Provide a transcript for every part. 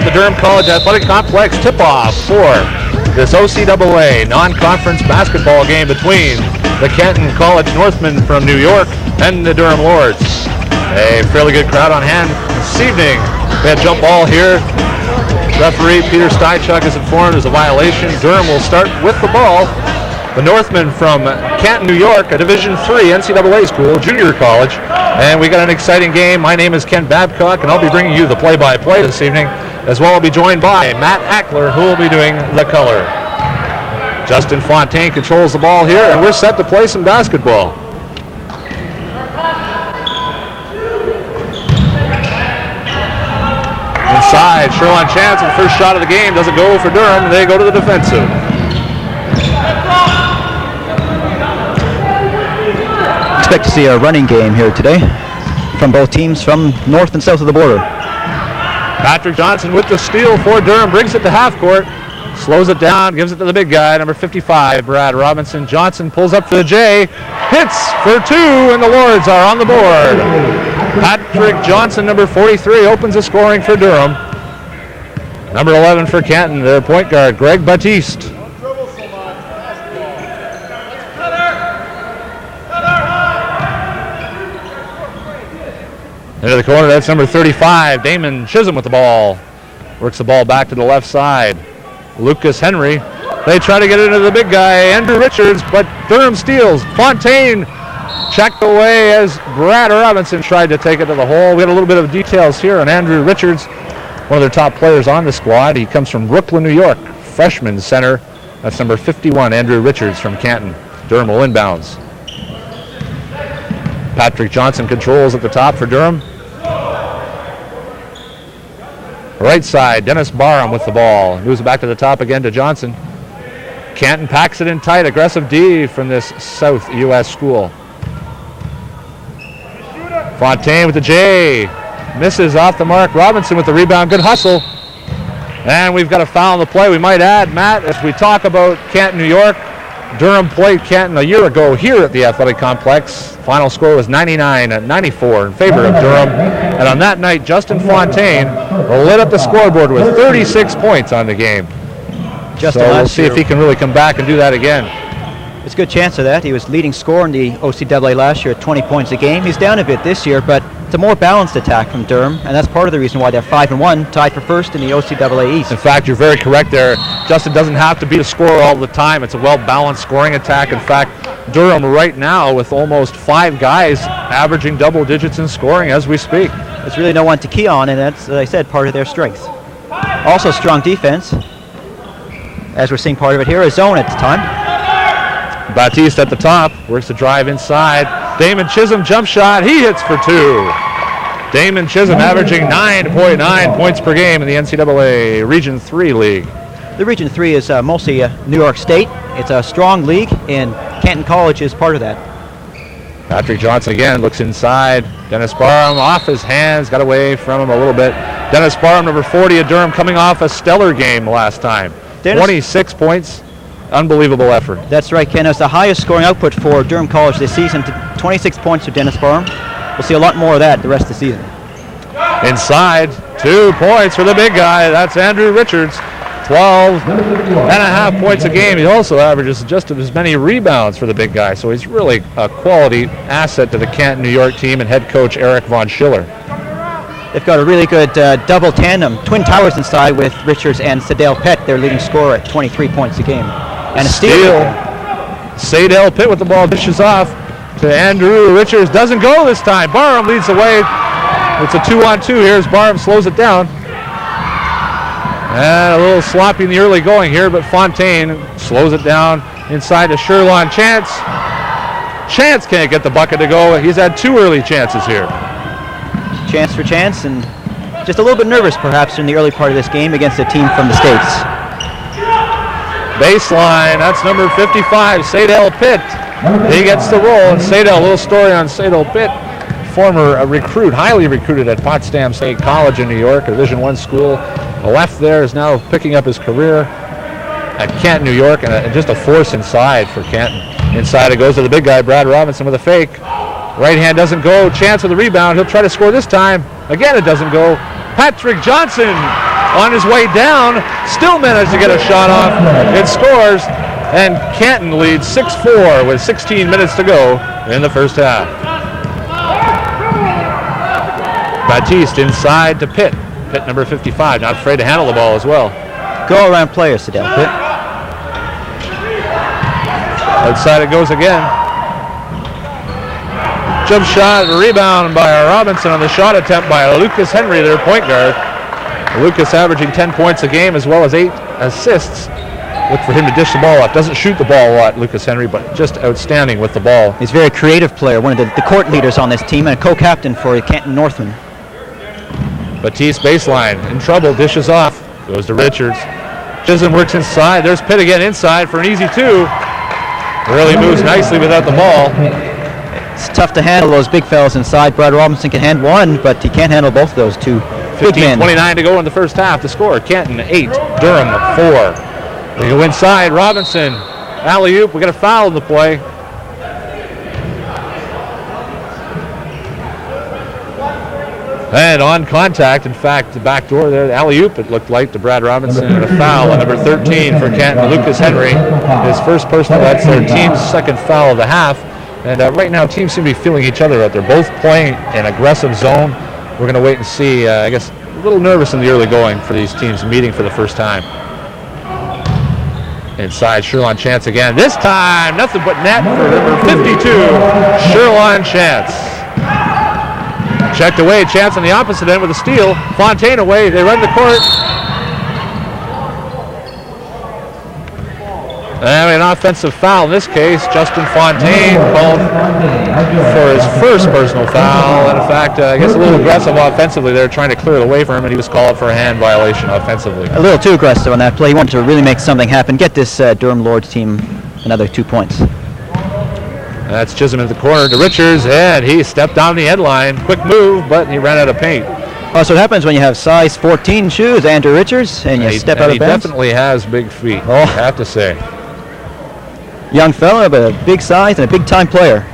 at the Durham College Athletic Complex. Tip-off for this OCAA non-conference basketball game between the Canton College Northmen from New York and the Durham Lords. A fairly good crowd on hand this evening. We had jump ball here. Referee Peter Steinchuk is informed there's a violation. Durham will start with the ball. The Northmen from Canton, New York, a Division III NCAA school, junior college. And we got an exciting game. My name is Ken Babcock, and I'll be bringing you the play-by-play this evening. As well, I'll be joined by Matt Ackler, who will be doing the color. Justin Fontaine controls the ball here, and we're set to play some basketball. Inside, Sherlon Chance, the first shot of the game doesn't go for Durham. They go to the defensive. Expect to see a running game here today from both teams from north and south of the border. Patrick Johnson with the steal for Durham, brings it to half court, slows it down, gives it to the big guy, number 55, Brad Robinson. Johnson pulls up for the J, hits for two, and the Lords are on the board. Patrick Johnson, number 43, opens the scoring for Durham. Number 11 for Canton, their point guard, Greg Batiste. Into the corner, that's number 35, Damon Chisholm with the ball. Works the ball back to the left side. Lucas Henry. They try to get it into the big guy, Andrew Richards, but Durham steals. Fontaine checked away as Brad Robinson tried to take it to the hole. We got a little bit of details here on Andrew Richards, one of their top players on the squad. He comes from Brooklyn, New York, freshman center. That's number 51, Andrew Richards from Canton. Durham will inbounds. Patrick Johnson controls at the top for Durham. Right side, Dennis Barham with the ball. Moves it back to the top again to Johnson. Canton packs it in tight. Aggressive D from this South U.S. school. Fontaine with the J. Misses off the mark. Robinson with the rebound. Good hustle. And we've got a foul on the play. We might add, Matt, as we talk about Canton, New York, Durham played Canton a year ago here at the Athletic Complex. Final score was 99-94 in favor of Durham. And on that night, Justin Fontaine lit up the scoreboard with 36 points on the game. So we'll see if he can really come back and do that again. There's a good chance of that. He was leading scorer in the OCAA last year at 20 points a game. He's down a bit this year, but it's a more balanced attack from Durham, and that's part of the reason why they're 5-1, tied for first in the OCAA East. In fact, you're very correct there. Justin doesn't have to be a scorer all the time. It's a well-balanced scoring attack. In fact, Durham right now with almost 5 guys averaging double digits in scoring as we speak. There's really no one to key on, and that's, as I said, part of their strength. Also strong defense, as we're seeing part of it here, a zone at the time. Batiste at the top, works the drive inside. Damon Chisholm jump shot, he hits for 2. Damon Chisholm averaging 9.9 points per game in the NCAA Region 3 League. The Region 3 is mostly New York State. It's a strong league, and Canton College is part of that. Patrick Johnson again looks inside. Dennis Barham off his hands, got away from him a little bit. Dennis Barham, number 40 of Durham, coming off a stellar game last time. 26 points. Unbelievable effort. That's right, Ken. It's the highest scoring output for Durham College this season. 26 points for Dennis Barham. We'll see a lot more of that the rest of the season. Inside, 2 points for the big guy. That's Andrew Richards. 12.5 points a game. He also averages just as many rebounds for the big guy. So he's really a quality asset to the Canton, New York team and head coach Eric Von Schiller. They've got a really good double tandem, twin towers inside with Richards and Sadale Pett, their leading scorer at 23 points a game. And a steal. Sadale Pitt with the ball, dishes off to Andrew Richards. Doesn't go this time. Barham leads the way. It's a 2-on-2 here as Barham slows it down. And a little sloppy in the early going here, but Fontaine slows it down inside to Sherlon Chance. Chance can't get the bucket to go. He's had 2 early chances here. Chance for Chance, and just a little bit nervous perhaps in the early part of this game against a team from the States. Baseline, that's number 55, Sadale Pitt. He gets the roll, and Sadale, a little story on Sadale Pitt, former recruit, highly recruited at Potsdam State College in New York, a Division I school. Left there, is now picking up his career at Canton, New York, and just a force inside for Canton. Inside it goes to the big guy, Brad Robinson with a fake. Right hand doesn't go, Chance with the rebound. He'll try to score this time. Again, it doesn't go. Patrick Johnson on his way down, still managed to get a shot off. It scores, and Canton leads 6-4 with 16 minutes to go in the first half. Baptiste inside to Pitt. Pitt number 55, not afraid to handle the ball as well. Go-around player, Sidell Pitt. Outside it goes again. Jump shot, rebound by Robinson on the shot attempt by Lucas Henry, their point guard. Lucas averaging 10 points a game as well as 8 assists. Look for him to dish the ball up. Doesn't shoot the ball a lot, Lucas Henry, but just outstanding with the ball. He's a very creative player, one of the court leaders on this team and a co-captain for the Canton Northmen. Batiste baseline, in trouble, dishes off. Goes to Richards. Chisholm works inside. There's Pitt again inside for an easy 2. Really moves nicely without the ball. It's tough to handle those big fellas inside. Brad Robinson can handle one, but he can't handle both of those two. 15:29 to go in the first half. The score, Canton 8, Durham 4. They go inside, Robinson, alley-oop. We got a foul in the play. And on contact, in fact, the back door there, the alley-oop, it looked like to Brad Robinson, and a foul on number 13 for Canton, Lucas Henry. His first personal, that's their team's second foul of the half. And right now, teams seem to be feeling each other out. They're both playing an aggressive zone. We're going to wait and see. I guess a little nervous in the early going for these teams meeting for the first time. Inside, Sherlon Chance again. This time, nothing but net for number 52, Sherlon Chance. Checked away, Chance on the opposite end with a steal. Fontaine away, they run the court. And an offensive foul in this case. Justin Fontaine called for his first personal foul. And in fact, I guess a little aggressive offensively there, trying to clear it away from him, and he was called for a hand violation offensively. A little too aggressive on that play. He wanted to really make something happen, get this Durham Lords team another 2 points. That's Chisholm in the corner to Richards, and he stepped down the end line. Quick move, but he ran out of paint. Well, so what happens when you have size 14 shoes, Andrew Richards, and you step out of bounds? He definitely has big feet, I have to say. Young fella, but a big size and a big-time player.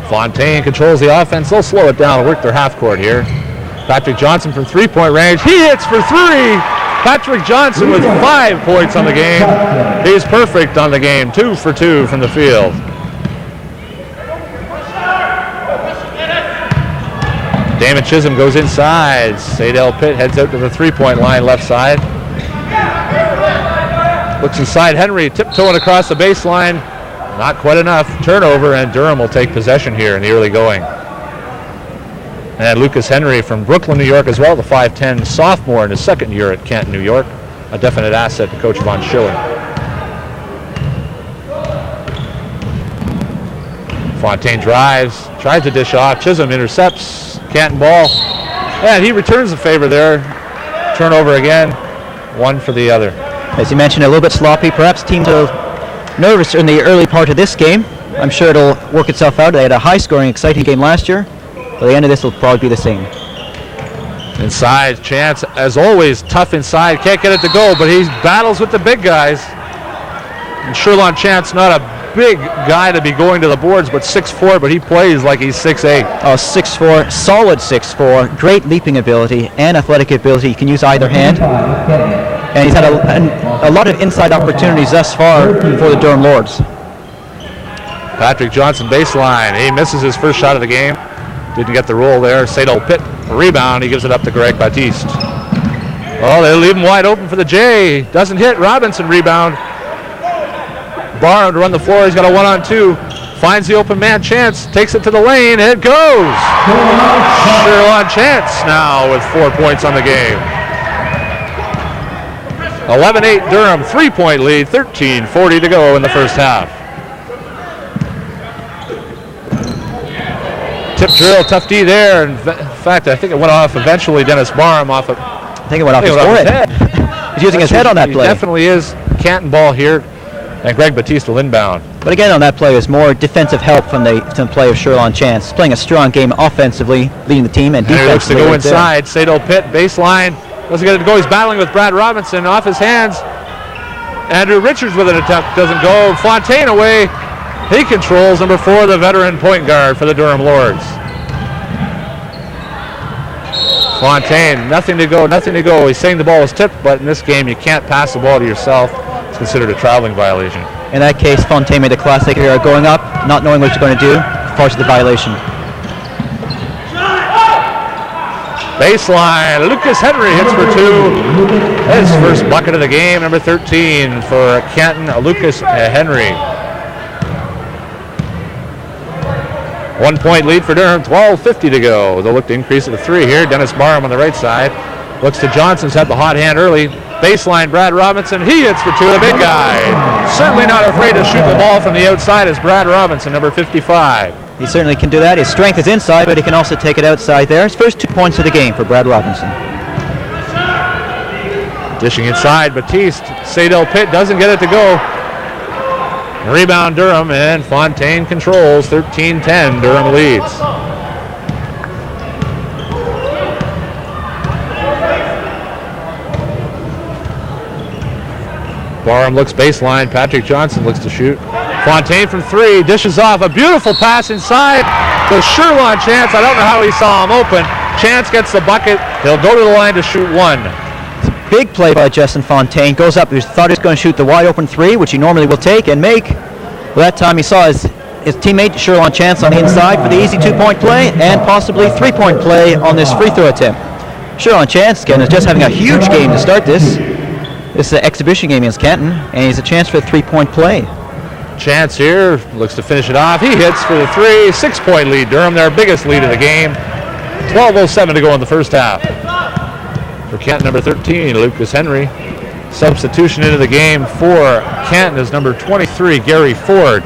Fontaine controls the offense. They'll slow it down and work their half court here. Patrick Johnson from three-point range. He hits for 3. Patrick Johnson with 5 points on the game. He's perfect on the game. 2 for 2 from the field. Damon Chisholm goes inside. Sadell Pitt heads out to the three-point line left side. Looks inside Henry, tiptoeing across the baseline. Not quite enough. Turnover, and Durham will take possession here in the early going. And Lucas Henry from Brooklyn, New York as well, the 5'10 sophomore in his second year at Canton, New York. A definite asset to Coach Von Schiller. Fontaine drives, tries to dish off. Chisholm intercepts. Canton ball. And he returns the favor there. Turnover again. 1 for the other. As you mentioned, a little bit sloppy. Perhaps teams are nervous in the early part of this game. I'm sure it'll work itself out. They had a high-scoring, exciting game last year. By the end of this, it'll probably be the same. Inside, Chance, as always, tough inside. Can't get it to go, but he battles with the big guys. And Sherlon Chance, not a big guy to be going to the boards, but 6'4", but he plays like he's 6'8". Oh, 6'4", solid 6'4", great leaping ability and athletic ability. He can use either hand. And he's had a lot of inside opportunities thus far for the Durham Lords. Patrick Johnson baseline. He misses his first shot of the game. Didn't get the roll there. Sadell Pitt, rebound. He gives it up to Greg Baptiste. Oh, they leave him wide open for the J. Doesn't hit. Robinson rebound. Barham to run the floor. He's got a 1-on-2. Finds the open man. Chance takes it to the lane. It goes. Sherlon Chance now with 4 points on the game. 11-8 Durham, 3-point lead, 13:40 to go in the first half. Tip drill, tough D there. In fact, I think it went off eventually. Dennis Barham off of. I think it went off his head. He's using his head on that play. He definitely is. Canton ball here, and Greg Baptiste will inbound. But again, on that play, is more defensive help from the play of Sherlon Chance. Playing a strong game offensively, leading the team, and defensively. He looks to go inside. Sadell Pitt, baseline. Doesn't get it to go. He's battling with Brad Robinson off his hands. Andrew Richards with an attempt. Doesn't go. Fontaine away. He controls number 4, the veteran point guard for the Durham Lords. Fontaine, nothing to go. He's saying the ball was tipped, but in this game you can't pass the ball to yourself. It's considered a traveling violation. In that case, Fontaine made a classic here, going up, not knowing what he's going to do, forces the violation. Baseline, Lucas Henry hits for 2. His first bucket of the game, number 13 for Canton, Lucas Henry. 1 point lead for Durham, 12:50 to go. They'll look to increase it to 3 here. Dennis Barham on the right side. Looks to Johnson's had the hot hand early. Baseline, Brad Robinson, he hits for 2, the big guy. Certainly not afraid to shoot the ball from the outside is Brad Robinson, number 55. He certainly can do that. His strength is inside, but he can also take it outside there. His first 2 points of the game for Brad Robinson. Dishing inside, Batiste. Sadell Pitt doesn't get it to go. Rebound Durham, and Fontaine controls. 13-10, Durham leads. Barham looks baseline. Patrick Johnson looks to shoot. Fontaine from 3, dishes off. A beautiful pass inside. The Sherlon Chance, I don't know how he saw him open. Chance gets the bucket. He'll go to the line to shoot 1. Big play by Justin Fontaine. Goes up. He thought he was going to shoot the wide open 3, which he normally will take and make. Well, that time he saw his teammate Sherlon Chance on the inside for the easy 2-point play and possibly 3-point play on this free throw attempt. Sherlon Chance again is just having a huge game to start this. This is an exhibition game against Canton, and he's a chance for a 3-point play. Chance here looks to finish it off. He hits for the 3. 6-point lead. Durham, their biggest lead of the game. 12:07 to go in the first half. For Canton, number 13, Lucas Henry. Substitution into the game for Canton is number 23, Gary Ford.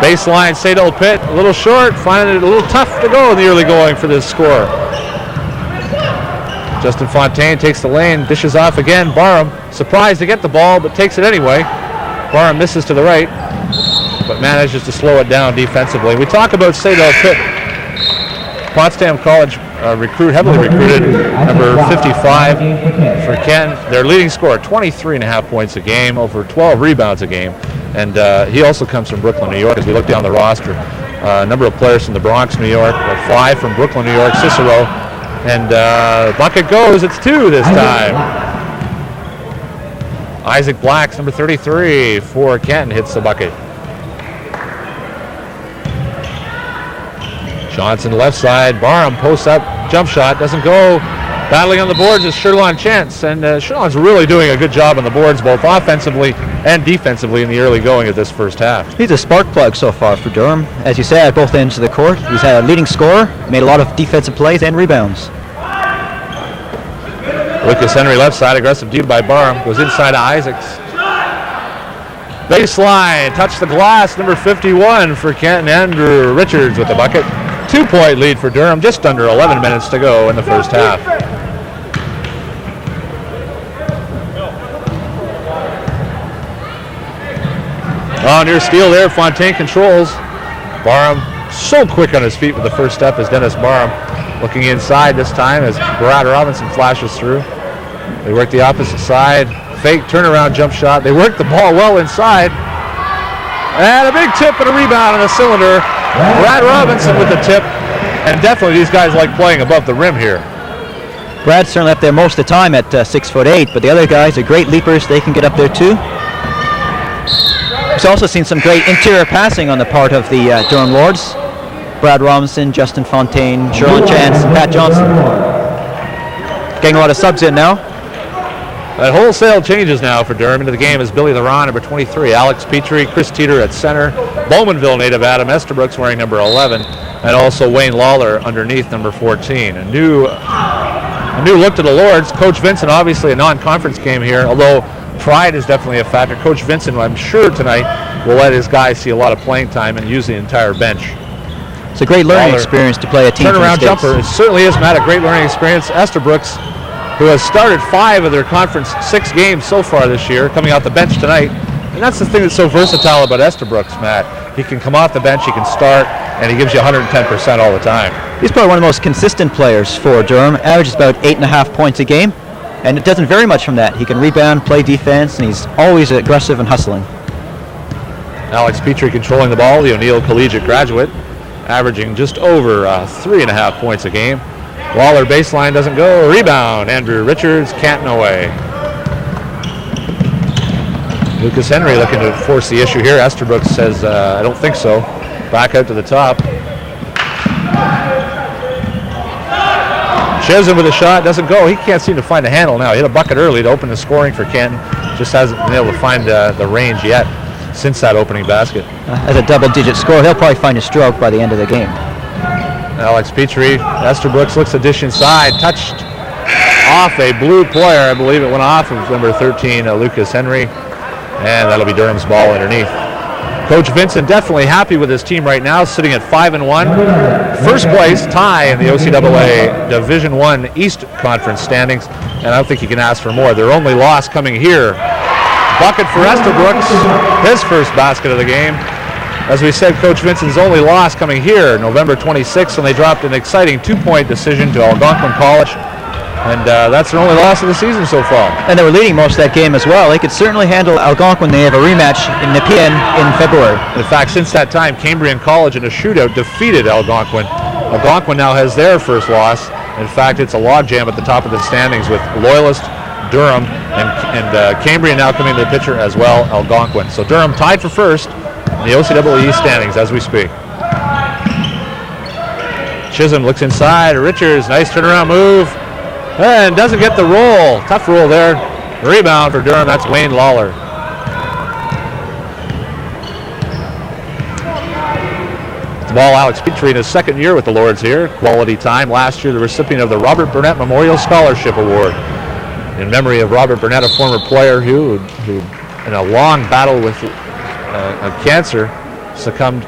Baseline, Sadell Pitt, a little short, finding it a little tough to go in the early going for this score. Justin Fontaine takes the lane, dishes off again. Barham, surprised to get the ball, but takes it anyway. Barham misses to the right, but manages to slow it down defensively. We talk about Sadell Pitt. Potsdam College heavily recruited, number 55 for Canton. Their leading scorer, 23.5 points a game, over 12 rebounds a game. And he also comes from Brooklyn, New York, as we look down the roster. A number of players from the Bronx, New York, 5 from Brooklyn, New York, Cicero. And bucket goes, it's 2 this time. Isaac Blacks, number 33 for Canton, hits the bucket. Johnson left side, Barham posts up, jump shot, doesn't go. Battling on the boards is Sherlon Chance, and Sherlon's really doing a good job on the boards, both offensively and defensively in the early going of this first half. He's a spark plug so far for Durham. As you say, at both ends of the court, he's had a leading scorer, made a lot of defensive plays and rebounds. Lucas Henry left side, aggressive deal by Barham, goes inside to Isaacs. Baseline, touch the glass, number 51 for Canton, Andrew Richards with the bucket. 2-point lead for Durham, just under 11 minutes to go in the first half. Oh, near steal there, Fontaine controls. Barham so quick on his feet with the first step as Dennis Barham. Looking inside this time as Brad Robinson flashes through. They work the opposite side. Fake turnaround jump shot. They work the ball well inside. And a big tip and a rebound on the cylinder. Brad Robinson with the tip. And definitely these guys like playing above the rim here. Brad's certainly up there most of the time at 6'8", but the other guys are great leapers. They can get up there too. We've also seen some great interior passing on the part of the Durham Lords. Brad Robinson, Justin Fontaine, Sherlon Chance, and Pat Johnson. Getting a lot of subs in now. That wholesale changes now for Durham. Into the game is Billy Laron, number 23, Alex Petrie, Chris Teeter at center, Bowmanville native Adam Esterbrook's wearing number 11, and also Wayne Lawler underneath number 14. A new look to the Lords. Coach Vincent, obviously a non-conference game here, although pride is definitely a factor. Coach Vincent, I'm sure tonight, will let his guys see a lot of playing time and use the entire bench. It's a great learning experience to play a team. Turnaround jumper. It certainly is, Matt, a great learning experience. Esterbrook's, who has started 5 of their conference 6 games so far this year, coming out the bench tonight. And that's the thing that's so versatile about Esterbrook's, Matt. He can come off the bench, he can start, and he gives you 110% all the time. He's probably one of the most consistent players for Durham. Averages about 8.5 points a game, and it doesn't vary much from that. He can rebound, play defense, and he's always aggressive and hustling. Alex Petrie controlling the ball, the O'Neill Collegiate graduate, averaging just over 3.5 points a game. Waller baseline doesn't go. Rebound. Andrew Richards, Canton away. Lucas Henry looking to force the issue here. Estabrook says, I don't think so. Back out to the top. Chisholm with a shot, doesn't go. He can't seem to find a handle now. He hit a bucket early to open the scoring for Canton. Just hasn't been able to find the range yet since that opening basket. As a double-digit score, he'll probably find a stroke by the end of the game. Alex Petrie, Estabrook looks to dish inside, touched off a blue player. I believe it went off of number 13, Lucas Henry, and that'll be Durham's ball underneath. Coach Vincent definitely happy with his team right now, sitting at 5-1. First place tie in the OCAA Division I East Conference standings, and I don't think you can ask for more. Their only loss coming here. Bucket for Estabrook, his first basket of the game. As we said, Coach Vincent's only loss coming here, November 26th, when they dropped an exciting 2-point decision to Algonquin College. And that's their only loss of the season so far. And they were leading most of that game as well. They could certainly handle Algonquin. They have a rematch in Nepean in February. In fact, since that time, Cambrian College in a shootout defeated Algonquin. Algonquin now has their first loss. In fact, it's a logjam at the top of the standings with Loyalist, Durham, and Cambrian now coming to the picture as well, Algonquin. So Durham tied for first in the OCAA standings as we speak. Chisholm looks inside. Richards, nice turnaround move. And doesn't get the roll. Tough roll there. Rebound for Durham. That's Wayne Lawler. The ball, Alex Petrie in his second year with the Lords here. Quality time. Last year, the recipient of the Robert Burnett Memorial Scholarship Award. In memory of Robert Burnett, a former player who in a long battle with cancer, succumbed.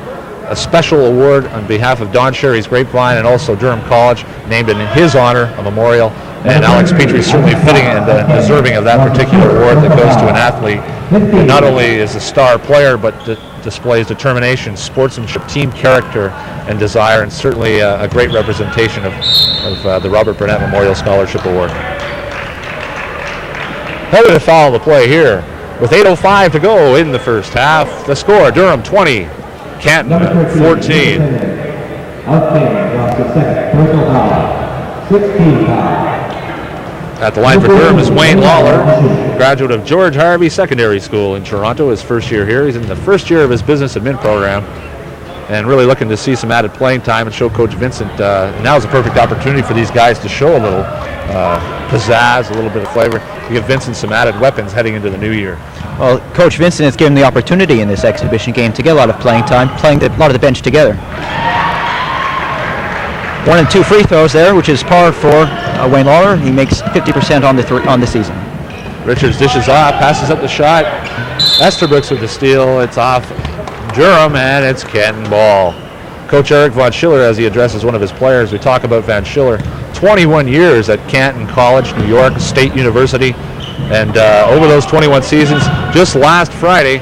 A special award on behalf of Don Sherry's Grapevine and also Durham College, named in his honor a memorial. And Alex Petrie is certainly fitting and deserving of that particular award that goes to an athlete who not only is a star player but displays determination, sportsmanship, team character, and desire, and certainly a great representation of the Robert Burnett Memorial Scholarship Award. Headed to foul the play here with 8:05 to go in the first half. The score, Durham 20, Canton 14. At the line for Durham is Wayne Lawler, graduate of George Harvey Secondary School in Toronto, his first year here. He's in the first year of his business admin program and really looking to see some added playing time and show Coach Vincent. Now is a perfect opportunity for these guys to show a little pizzazz, a little bit of flavor, to give Vincent some added weapons heading into the new year. Well, Coach Vincent has given the opportunity in this exhibition game to get a lot of playing time, playing a lot of the bench together. 1 and 2 free throws there, which is par for Wayne Lawler. He makes 50% on the season. Richards dishes off, passes up the shot. Estabrook with the steal. It's off Durham, and it's Canton ball. Coach Eric Von Schiller, as he addresses one of his players, we talk about Von Schiller, 21 years at Canton College, New York State University. And over those 21 seasons, just last Friday,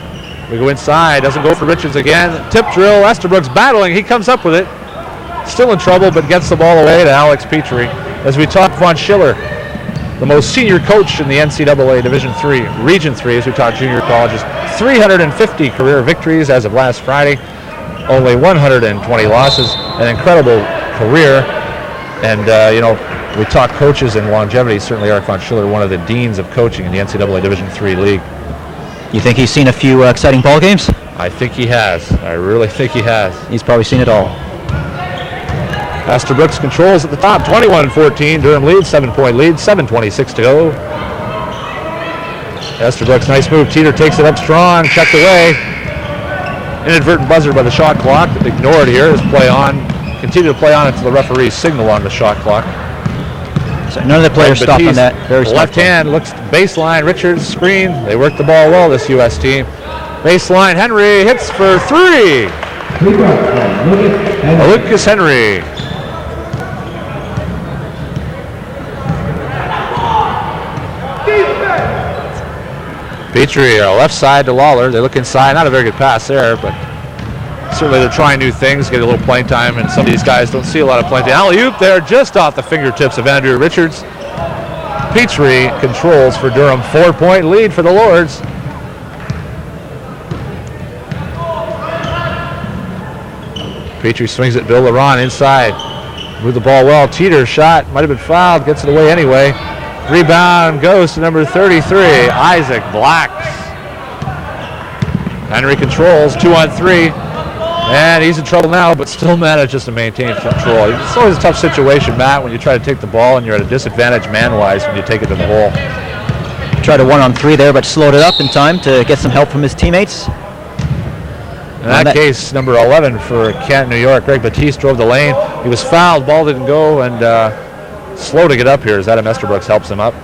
we go inside, doesn't go for Richards again. Tip drill, Estabrook's battling, he comes up with it. Still in trouble, but gets the ball away to Alex Petrie. As we talk Von Schiller, the most senior coach in the NCAA Division III, Region 3, as we talk junior colleges, 350 career victories as of last Friday, only 120 losses, an incredible career. And, we talk coaches and longevity. Certainly Eric Von Schiller, one of the deans of coaching in the NCAA Division III League. You think he's seen a few exciting ball games? I think he has. I really think he has. He's probably seen it all. Estabrook controls at the top, 21-14. Durham leads, 7-point lead, 7:26 to go. Estabrook's nice move. Teeter takes it up strong, checked away. Inadvertent buzzer by the shot clock. Ignored here as play on. Continue to play on until the referee's signal on the shot clock. So none of the players stopped on that. Very left hand looks baseline. Richards screen. They work the ball well, this U.S. team. Baseline. Henry hits for three. Lucas Henry. Petrie, left side to Lawler. They look inside. Not a very good pass there, but certainly they're trying new things, get a little playing time, and some of these guys don't see a lot of playing time. Alley-oop there, just off the fingertips of Andrew Richards. Petrie controls for Durham. 4-point lead for the Lords. Petrie swings at Bill Laron inside. Moved the ball well. Teeter shot. Might have been fouled. Gets it away anyway. Rebound goes to number 33, Isaac Blacks. Henry controls, 2-on-3. And he's in trouble now, but still manages to maintain control. It's always a tough situation, Matt, when you try to take the ball and you're at a disadvantage man-wise when you take it to the hole. Tried a 1-on-3 there, but slowed it up in time to get some help from his teammates. In that case, number 11 for Canton, New York, Greg Batiste drove the lane. He was fouled, ball didn't go, and slow to get up here as Adam Esterbrook helps him up.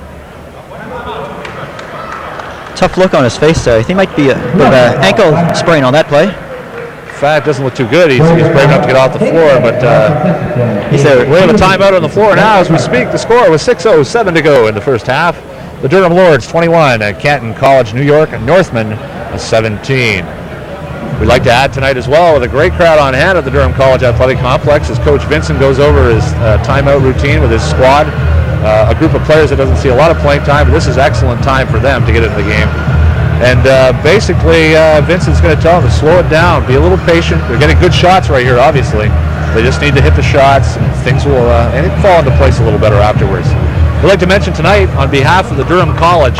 Tough look on his face there. I think he might be a bit of an ankle sprain on that play. In fact, doesn't look too good. He's brave enough to get off the floor, but we have a timeout on the floor now as we speak. The score was 6:07 to go in the first half. The Durham Lords 21 at Canton College, New York, and Northman 17. We'd like to add tonight as well with a great crowd on hand at the Durham College Athletic Complex as Coach Vincent goes over his timeout routine with his squad. A group of players that doesn't see a lot of playing time, but this is excellent time for them to get into the game. And basically, Vincent's going to tell them to slow it down, be a little patient. They're getting good shots right here, obviously. They just need to hit the shots, and things will fall into place a little better afterwards. We'd like to mention tonight, on behalf of the Durham College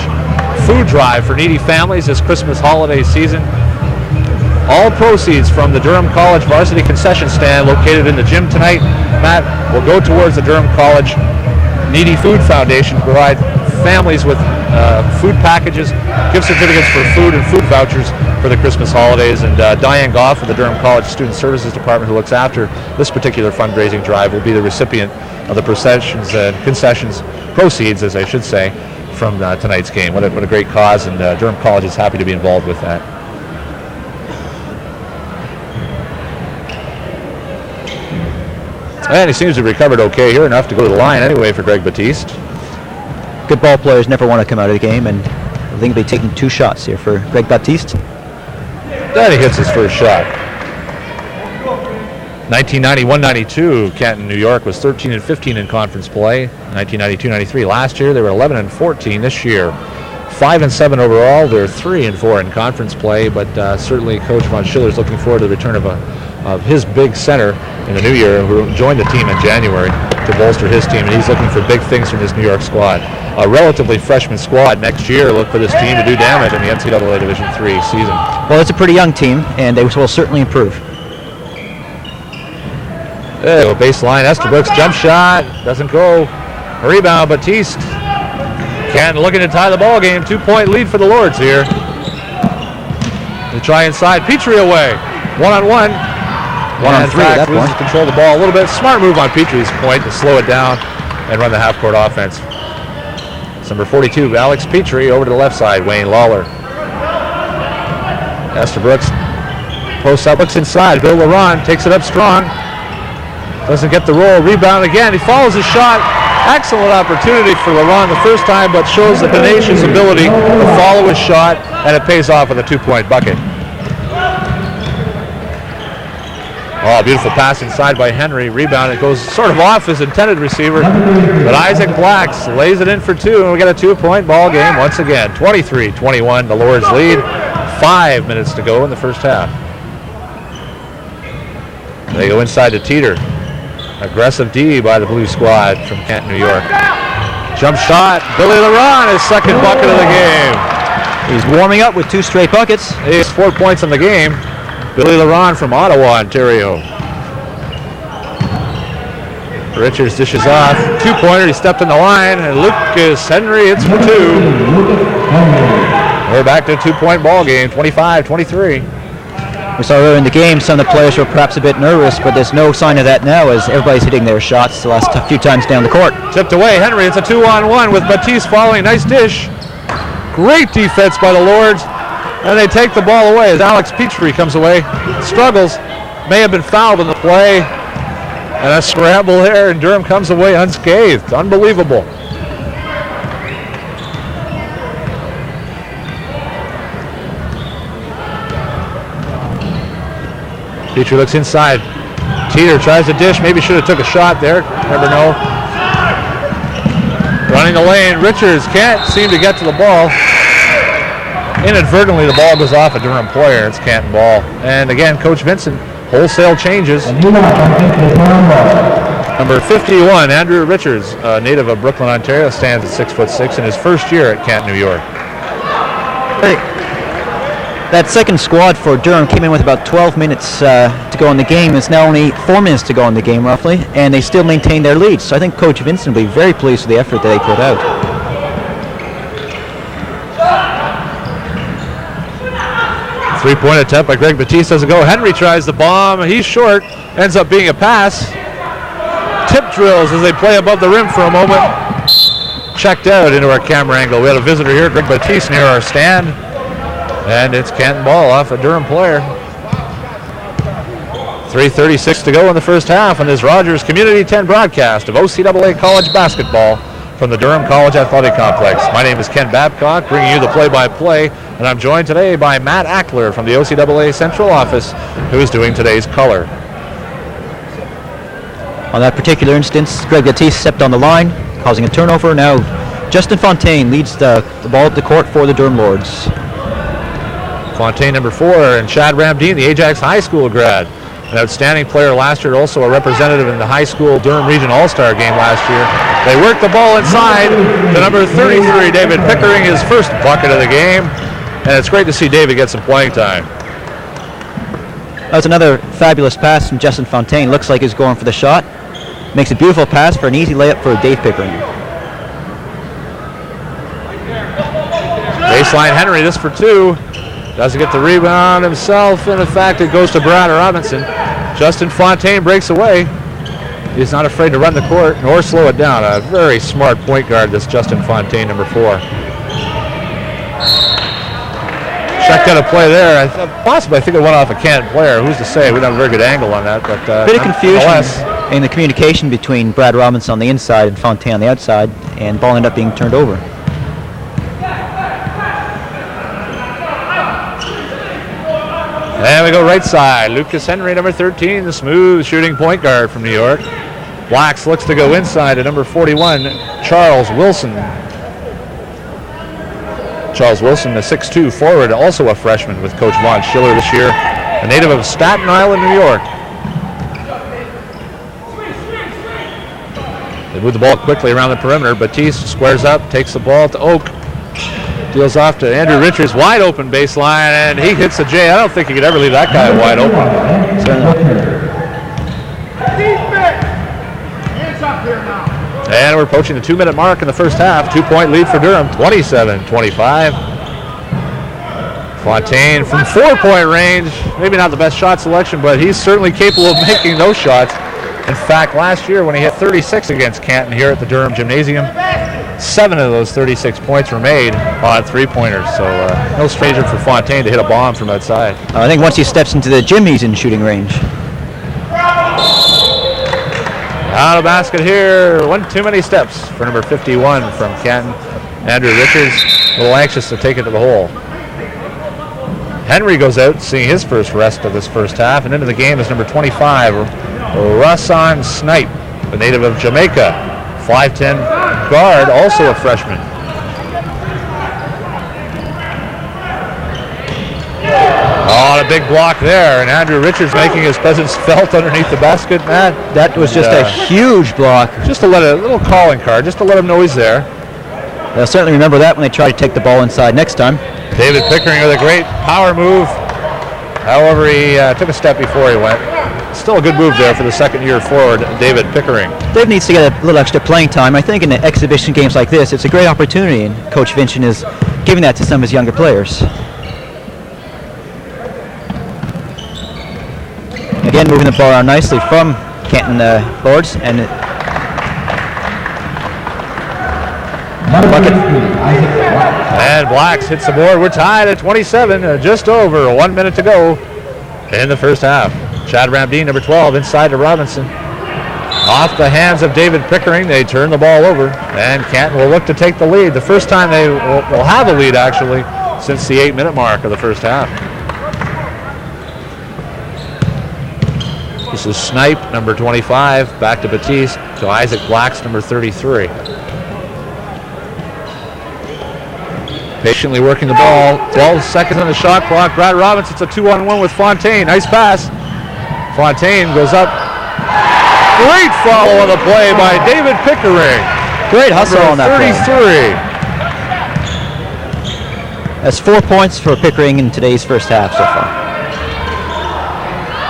food drive for needy families this Christmas holiday season, all proceeds from the Durham College varsity concession stand located in the gym tonight, Matt, will go towards the Durham College Needy Food Foundation to provide families with food packages, gift certificates for food and food vouchers for the Christmas holidays. And Diane Goff of the Durham College Student Services Department, who looks after this particular fundraising drive, will be the recipient of the concessions proceeds, as I should say, from tonight's game. What a great cause, and Durham College is happy to be involved with that. And he seems to have recovered okay here, enough to go to the line anyway for Greg Batiste. Good ball players never want to come out of the game, and I think he'll be taking 2 shots here for Greg Batiste. Then he hits his first shot. 1991-92, Canton, New York was 13-15 in conference play. 1992-93 last year, they were 11-14 this year. 5-7 overall. They're 3-4 in conference play, but certainly Coach Von Schiller is looking forward to the return of his big center in the new year, who joined the team in January to bolster his team, and he's looking for big things from this New York squad. A relatively freshman squad next year. Look for this team to do damage in the NCAA Division III season. Well, it's a pretty young team, and they will certainly improve. There you go, baseline. Esterbrook's jump shot doesn't go. A rebound, Batiste. Canton looking to tie the ball game. 2-point lead for the Lords here. They try inside. Petrie away. 1-on-1. 1-on-3 at that point. Control the ball a little bit. Smart move on Petrie's point to slow it down and run the half-court offense. It's number 42, Alex Petrie, over to the left side. Wayne Lawler. Esterbrook posts up, looks inside. Bill Laron takes it up strong. Doesn't get the roll. Rebound again. He follows his shot. Excellent opportunity for Laron the first time, but shows the tenacious ability to follow his shot, and it pays off with a 2-point bucket. Oh, beautiful pass inside by Henry. Rebound. It goes sort of off his intended receiver, but Isaac Blacks lays it in for 2, and we got a 2-point ball game once again. 23-21, the Lords lead. 5 minutes to go in the first half. They go inside to Teeter. Aggressive D by the blue squad from Canton, New York. Jump shot. Billy Laron, his second bucket of the game. He's warming up with 2 straight buckets. He has 4 points in the game. Billy Laron from Ottawa, Ontario. Richards dishes off. 2-pointer. He stepped in the line, and Lucas Henry hits for 2. We're back to a 2-point ball game. 25-23. We saw earlier in the game some of the players were perhaps a bit nervous, but there's no sign of that now as everybody's hitting their shots the last few times down the court. Tipped away, Henry. It's a 2-on-1 with Batiste following. Nice dish. Great defense by the Lords. And they take the ball away as Alex Petrie comes away. Struggles. May have been fouled in the play. And a scramble there, and Durham comes away unscathed. Unbelievable. Petrie looks inside. Teeter tries to dish. Maybe should have took a shot there. Never know. Running the lane. Richards can't seem to get to the ball. Inadvertently, the ball goes off a Durham player. It's Canton ball. And again, Coach Vincent, wholesale changes. A Number 51, Andrew Richards, a native of Brooklyn, Ontario, stands at 6'6" in his first year at Canton, New York. That second squad for Durham came in with about 12 minutes to go in the game. It's now only 4 minutes to go in the game, roughly, and they still maintain their lead. So I think Coach Vincent will be very pleased with the effort that they put out. Three-point attempt by Greg Batiste doesn't go. Henry tries the bomb. He's short. Ends up being a pass. Tip drills as they play above the rim for a moment. Checked out into our camera angle. We had a visitor here, Greg Batiste, near our stand. And it's Canton ball off a Durham player. 3:36 to go in the first half on this Rogers Community 10 broadcast of OCAA college basketball from the Durham College Athletic Complex. My name is Ken Babcock, bringing you the play-by-play, and I'm joined today by Matt Ackler from the OCAA Central Office, who is doing today's color. On that particular instance, Greg Batiste stepped on the line, causing a turnover. Now Justin Fontaine leads the ball up the court for the Durham Lords. Fontaine, number 4, and Chad Ramdeen, the Ajax High School grad. An outstanding player last year, also a representative in the high school Durham Region All-Star game last year. They work the ball inside to number 33, David Pickering, his first bucket of the game. And it's great to see David get some playing time. That was another fabulous pass from Justin Fontaine. Looks like he's going for the shot. Makes a beautiful pass for an easy layup for Dave Pickering. Baseline Henry, this for 2. Doesn't get the rebound himself, and in fact it goes to Brad Robinson. Justin Fontaine breaks away. He's not afraid to run the court nor slow it down. A very smart point guard, this Justin Fontaine, number 4. Checked out a play there. Possibly, I think it went off a Canton player. Who's to say? We don't have a very good angle on that. But bit of confusion in the communication between Brad Robinson on the inside and Fontaine on the outside, and ball ended up being turned over. And we go right side. Lucas Henry, number 13, the smooth shooting point guard from New York. Blacks looks to go inside to number 41, Charles Wilson. Charles Wilson, the 6'2 forward, also a freshman with Coach Vaughn Schiller this year, a native of Staten Island, New York. They move the ball quickly around the perimeter. Batiste squares up, takes the ball to Oak. Deals off to Andrew Richards, wide open baseline, and he hits the J. I don't think he could ever leave that guy wide open. And we're approaching the 2-minute mark in the first half. 2-point lead for Durham, 27-25. Fontaine from 4-point range. Maybe not the best shot selection, but he's certainly capable of making those shots. In fact, last year when he hit 36 against Canton here at the Durham Gymnasium, 7 of those 36 points were made on three-pointers. So no stranger for Fontaine to hit a bomb from outside. I think once he steps into the gym, he's in shooting range. Out of basket here. One too many steps for number 51 from Canton. Andrew Richards, a little anxious to take it to the hole. Henry goes out, seeing his first rest of this first half, and into the game is number 25, Rassan Snipe, a native of Jamaica. 5'10 guard, also a freshman. Oh, a big block there, and Andrew Richards making his presence felt underneath the basket. That was just a huge block. Just to let a little calling card, just to let him know he's there. They'll certainly remember that when they try to take the ball inside next time. David Pickering with a great power move. However, he took a step before he went. Still a good move there for the second-year forward, David Pickering. Dave needs to get a little extra playing time. I think in the exhibition games like this, it's a great opportunity, and Coach Vincent is giving that to some of his younger players. Again, moving the ball around nicely from Canton Lords, and And Blacks hits the board. We're tied at 27, just over 1 minute to go in the first half. Chad Ramdeen, number 12, inside to Robinson. Off the hands of David Pickering, they turn the ball over, and Canton will look to take the lead. The first time they will have a lead, actually, since the 8-minute mark of the first half. This is Snipe, number 25, back to Batiste, to Isaac Blacks, number 33. Patiently working the ball, 12 seconds on the shot clock. Brad Robinson, it's a 2-on-1 with Fontaine. Nice pass. Fontaine goes up. Great follow on the play by David Pickering. Great hustle on that play. 33. That's 4 points for Pickering in today's first half so far.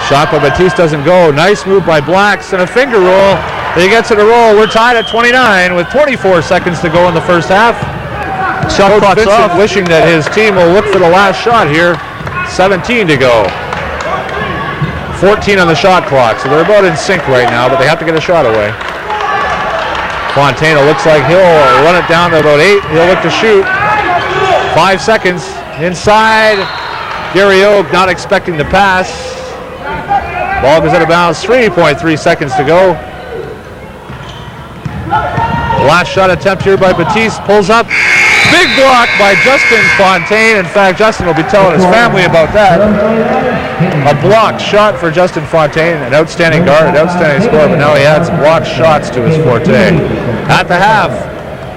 Shot by Batiste doesn't go. Nice move by Blacks and a finger roll. He gets it a roll. We're tied at 29 with 24 seconds to go in the first half. Shot Coach clock's Vincent off. wishing that his team will look for the last shot here. 17 to go. 14 on the shot clock, so they're about in sync right now, but they have to get a shot away. Fontana looks like he'll run it down to about 8. He'll look to shoot. 5 seconds. Inside. Gary Oak not expecting the pass. Ball goes out of bounds. 3.3 seconds to go. Last shot attempt here by Batiste. Pulls up. Big block by Justin Fontaine. In fact, Justin will be telling his family about that. A blocked shot for Justin Fontaine. An outstanding guard, an outstanding scorer, but now he adds blocked shots to his forte. At the half,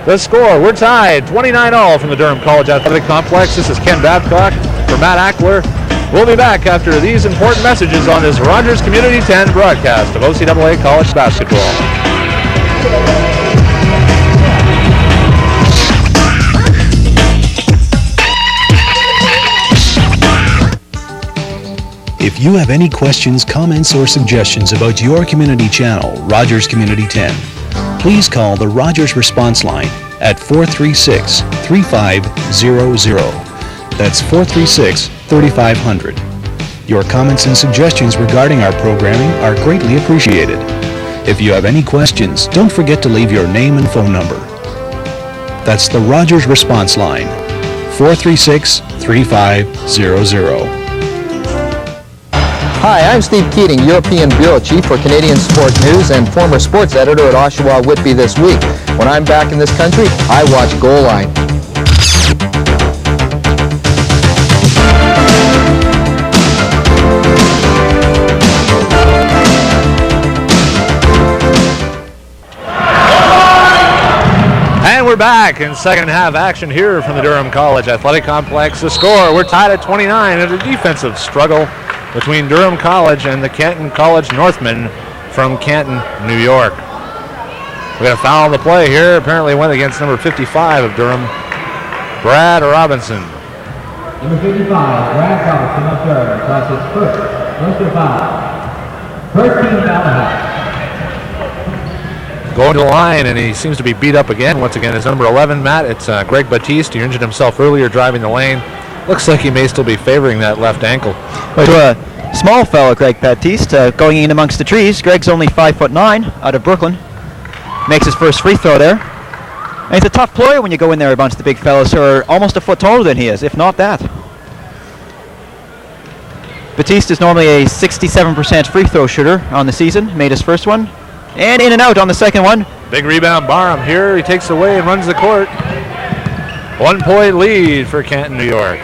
the score, we're tied. 29-all from the Durham College Athletic Complex. This is Ken Babcock for Matt Ackler. We'll be back after these important messages on this Rogers Community 10 broadcast of OCAA college basketball. If you have any questions, comments, or suggestions about your community channel, Rogers Community 10, please call the Rogers Response Line at 436-3500. That's 436-3500. Your comments and suggestions regarding our programming are greatly appreciated. If you have any questions, don't forget to leave your name and phone number. That's the Rogers Response Line, 436-3500. Hi, I'm Steve Keating, European Bureau Chief for Canadian Sport News and former sports editor at Oshawa Whitby this week. When I'm back in this country, I watch Goal Line. And we're back in second half action here from the Durham College Athletic Complex. The score, we're tied at 29 at a defensive struggle between Durham College and the Canton College Northmen from Canton, New York. We got a foul on the play here. Apparently went against number 55 of Durham, Brad Robinson. Number 55, Brad Robinson of Durham, plus his first foul. First team foul. Going to the line, and he seems to be beat up again. Once again, it's number 11, Matt. It's Greg Batiste. He injured himself earlier driving the lane. Looks like he may still be favoring that left ankle. But to a small fellow, Greg Batiste, going in amongst the trees. Greg's only 5'9" out of Brooklyn. Makes his first free throw there. And it's a tough ploy when you go in there amongst the big fellows who are almost a foot taller than he is, if not that. Batiste is normally a 67% free throw shooter on the season. Made his first one. And in and out on the second one. Big rebound, Barham here. He takes it away and runs the court. 1 point lead for Canton, New York.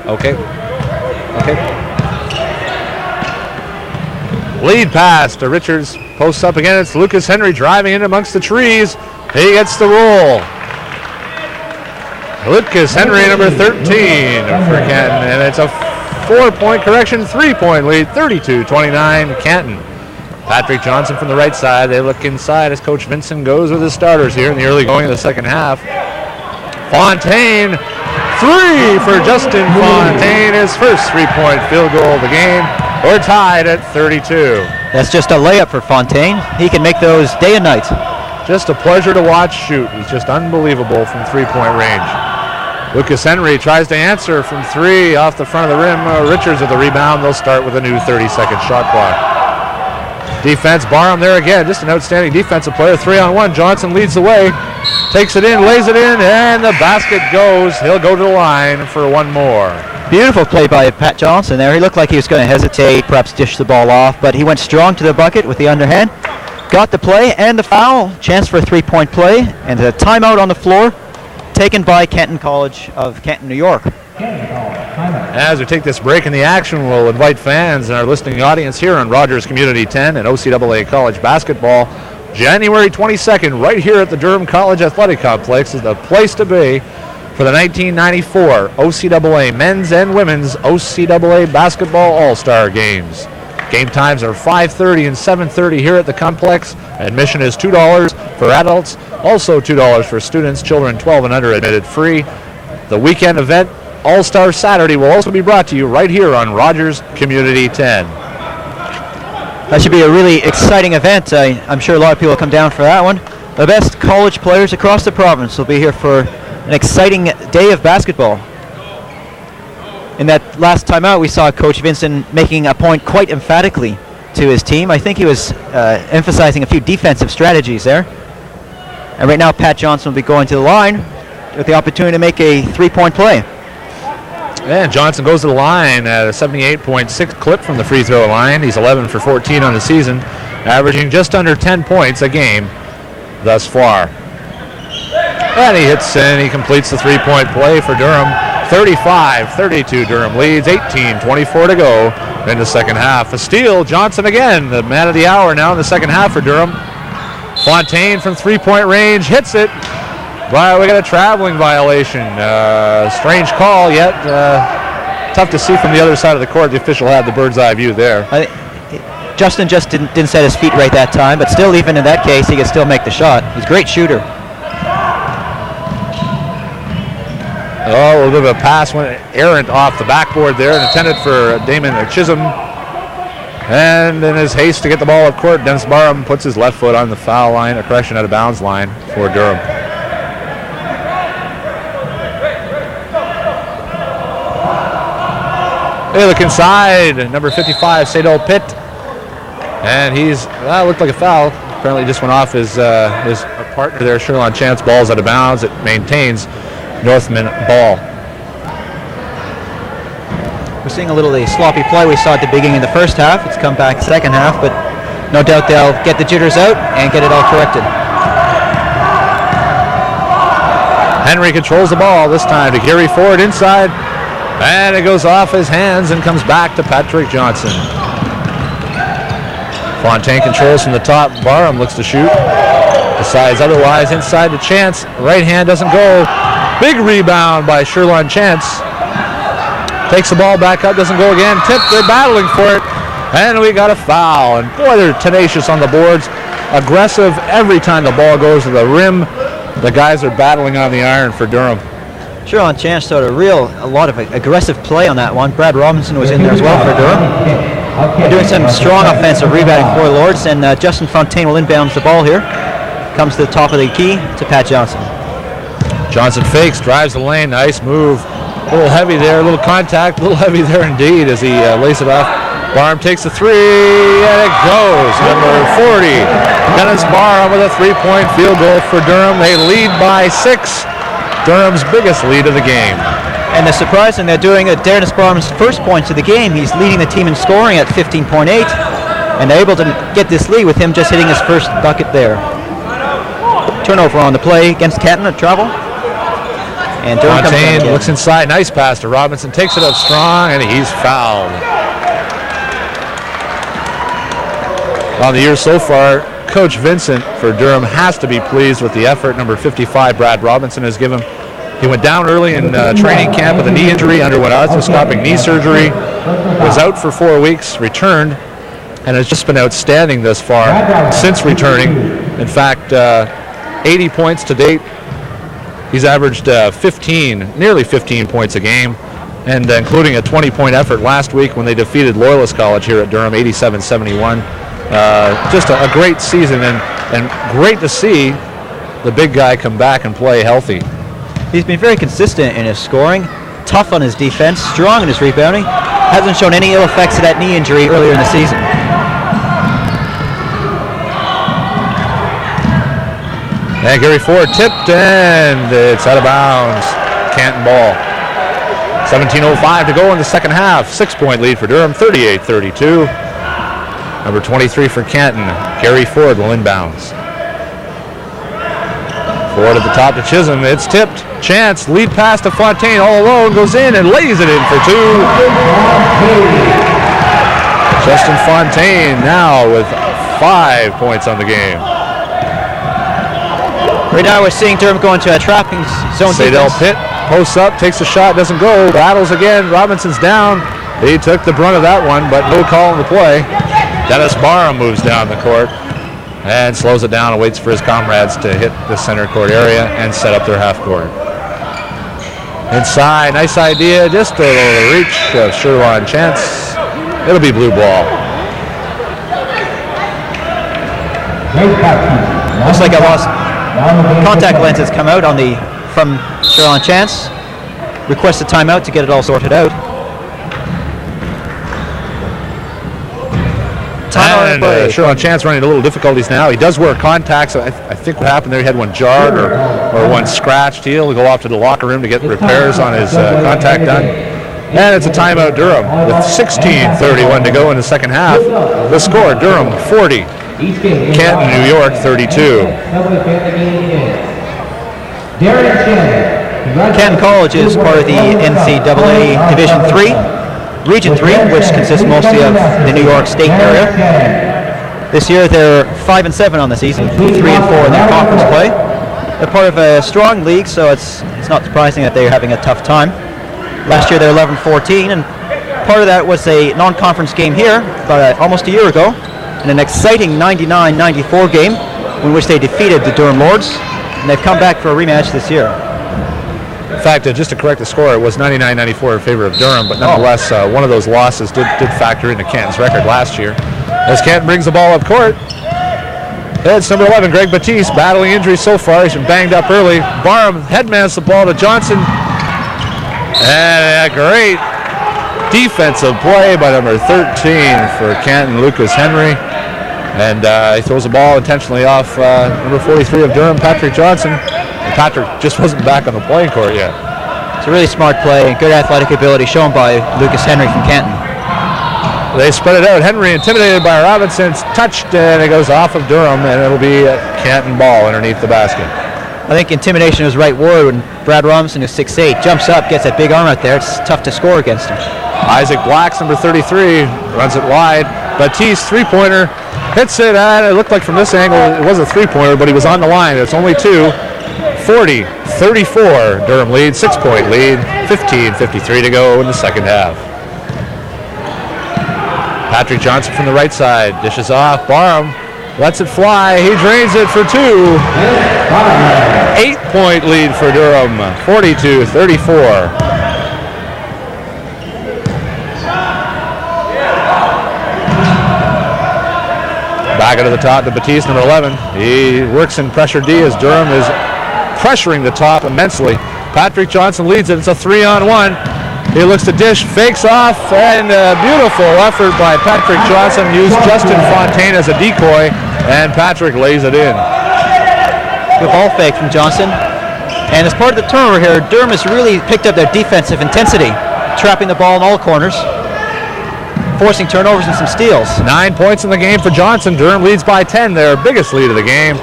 Okay. Lead pass to Richards. Posts up again. It's Lucas Henry driving in amongst the trees. He gets the roll. Lucas Henry, number 13 for Canton. And it's a 4-point correction, 3-point lead, 32-29 Canton. Patrick Johnson from the right side. They look inside as Coach Vincent goes with his starters here in the early going of the second half. Fontaine, 3 for Justin Fontaine, his first 3-point field goal of the game. We're tied at 32. That's just a layup for Fontaine. He can make those day and night. Just a pleasure to watch shoot. He's just unbelievable from 3-point range. Lucas Henry tries to answer from 3 off the front of the rim. Richards with the rebound. They'll start with a new 30-second shot clock. Defense, Barham there again. Just an outstanding defensive player. 3-on-1. Johnson leads the way. Takes it in, lays it in, and the basket goes. He'll go to the line for one more. Beautiful play by Pat Johnson there. He looked like he was going to hesitate, perhaps dish the ball off, but he went strong to the bucket with the underhand. Got the play and the foul. Chance for a 3-point play, and a timeout on the floor taken by Canton College of Canton, New York. As we take this break in the action, we'll invite fans and our listening audience here on Rogers Community 10 and OCAA College Basketball January 22nd, right here at the Durham College Athletic Complex, is the place to be for the 1994 OCAA Men's and Women's OCAA Basketball All-Star Games. Game times are 5:30 and 7:30 here at the complex. Admission is $2 for adults, also $2 for students, children 12 and under admitted free. The weekend event, All-Star Saturday, will also be brought to you right here on Rogers Community 10. That should be a really exciting event. I'm sure a lot of people will come down for that one. The best college players across the province will be here for an exciting day of basketball. In that last time out, we saw Coach Vincent making a point quite emphatically to his team. I think he was emphasizing a few defensive strategies there. And right now, Pat Johnson will be going to the line with the opportunity to make a three-point play. And Johnson goes to the line at a 78.6 clip from the free throw line. He's 11 for 14 on the season, averaging just under 10 points a game thus far. And he hits and he completes the three-point play for Durham. 35-32 Durham leads, 18:24 to go in the second half. A steal, Johnson again, the man of the hour now in the second half for Durham. Fontaine from three-point range hits it. Well, we got a traveling violation. Strange call, yet tough to see from the other side of the court. The official had the bird's eye view there. Justin just didn't set his feet right that time, but still, even in that case, he can still make the shot. He's a great shooter. Oh, a little bit of a pass went errant off the backboard there and intended for Damon Chisholm. And in his haste to get the ball up court, Dennis Barham puts his left foot on the foul line, a correction out of bounds line for Durham. They look inside, number 55, Sadol Pitt. And looked like a foul. Apparently just went off his partner there, Sherlon Chance. Ball's out of bounds. It maintains Northman ball. We're seeing a little of the sloppy play we saw at the beginning of the first half. It's come back second half, but no doubt they'll get the jitters out and get it all corrected. Henry controls the ball this time to Gary Ford inside. And it goes off his hands and comes back to Patrick Johnson. Fontaine controls from the top. Barham looks to shoot. Decides otherwise inside to Chance. Right hand doesn't go. Big rebound by Sherlon Chance. Takes the ball back up, doesn't go again. Tip, they're battling for it. And we got a foul. And boy, they're tenacious on the boards. Aggressive every time the ball goes to the rim. The guys are battling on the iron for Durham. Sherlon Chance showed a lot of aggressive play on that one. Brad Robinson was in there as well for Durham. They're doing some strong offensive rebounding for Lords, and Justin Fontaine will inbounds the ball here. Comes to the top of the key to Pat Johnson. Johnson fakes, drives the lane, nice move. A little heavy there, a little contact, a little heavy there indeed as he lays it off. Barham takes the three, and it goes. Number 40, Dennis Barham with a three-point field goal for Durham. They lead by 6. Durham's biggest lead of the game. And the surprise thing they're doing at Dennis Barham's first points of the game, he's leading the team in scoring at 15.8, and they're able to get this lead with him just hitting his first bucket there. Turnover on the play against Canton at travel. And Durham Fontaine looks inside, nice pass to Robinson, takes it up strong, and he's fouled. On the year so far, Coach Vincent for Durham has to be pleased with the effort number 55 Brad Robinson has given. He went down early in training camp with a knee injury, underwent arthroscopic knee surgery, was out for 4 weeks, returned, and has just been outstanding thus far since returning. In fact, 80 points to date. He's averaged nearly 15 points a game, and including a 20-point effort last week when they defeated Loyalist College here at Durham, 87-71. Just a great season, and great to see the big guy come back and play healthy. He's been very consistent in his scoring, tough on his defense, strong in his rebounding. Hasn't shown any ill effects of that knee injury earlier in the season. And Gary Ford tipped, and it's out of bounds. Canton ball. 17:05 to go in the second half. 6-point lead for Durham, 38-32. Number 23 for Canton, Gary Ford will inbounds. Ford at the top to Chisholm. It's tipped. Chance, lead pass to Fontaine all alone, goes in and lays it in for 2. Justin Fontaine now with 5 points on the game. Right now we're seeing Durham go into a trapping zone. Sadell Pitt posts up, takes a shot, doesn't go, battles again. Robinson's down. He took the brunt of that one, but no call on the play. Dennis Barham moves down the court and slows it down and waits for his comrades to hit the center court area and set up their half court. Inside, nice idea, just a little reach of Sherlon Chance. It'll be blue ball. Looks like I lost contact lenses come out on the from Sherlon Chance. Request a timeout to get it all sorted out. And Sherlon Chance running into little difficulties now. He does wear contacts. I think what happened there, he had one jarred or one scratched. He'll go off to the locker room to get repairs on his contact done. And it's a timeout, Durham, with 16:31 to go in the second half. The score, Durham 40, Canton, New York 32. Canton College is part of the NCAA Division III, Region 3, which consists mostly of the New York State area. This year they're 5-7 on the season, 3-4 in their conference play. They're part of a strong league, so it's not surprising that they're having a tough time. Last year they're 11-14, and part of that was a non-conference game here about almost a year ago, in an exciting 99-94 game in which they defeated the Durham Lords, and they've come back for a rematch this year. In fact, just to correct the score, it was 99-94 in favor of Durham, but nonetheless, one of those losses did factor into Canton's record last year. As Canton brings the ball up court, it's number 11, Greg Batiste, battling injuries so far. He's been banged up early. Barham headmans the ball to Johnson. And a great defensive play by number 13 for Canton, Lucas Henry. And he throws the ball intentionally off number 43 of Durham, Patrick Johnson. And Patrick just wasn't back on the playing court yet. It's a really smart play and good athletic ability shown by Lucas Henry from Canton. They spread it out. Henry intimidated by Robinson. It's touched and it goes off of Durham, and it'll be a Canton ball underneath the basket. I think intimidation is the right word when Brad Robinson, who's 6'8", jumps up, gets that big arm out there. It's tough to score against him. Isaac Blacks, number 33, runs it wide. Batiste, three-pointer, hits it, and it looked like from this angle it was a three-pointer, but he was on the line. It's only two. 40-34, Durham lead, 6-point lead, 15:53 to go in the second half. Patrick Johnson from the right side, dishes off, Barham lets it fly, he drains it for two. 8-point lead for Durham, 42-34. Back into the top to Batiste, number 11. He works in pressure D as Durham is pressuring the top immensely. Patrick Johnson leads it. It's a 3-on-1. He looks to dish, fakes off, and a beautiful effort by Patrick Johnson. Used Justin Fontaine as a decoy, and Patrick lays it in. Good ball fake from Johnson. And as part of the turnover here, Durham has really picked up their defensive intensity, trapping the ball in all corners, forcing turnovers and some steals. 9 points in the game for Johnson. Durham leads by 10, their biggest lead of the game.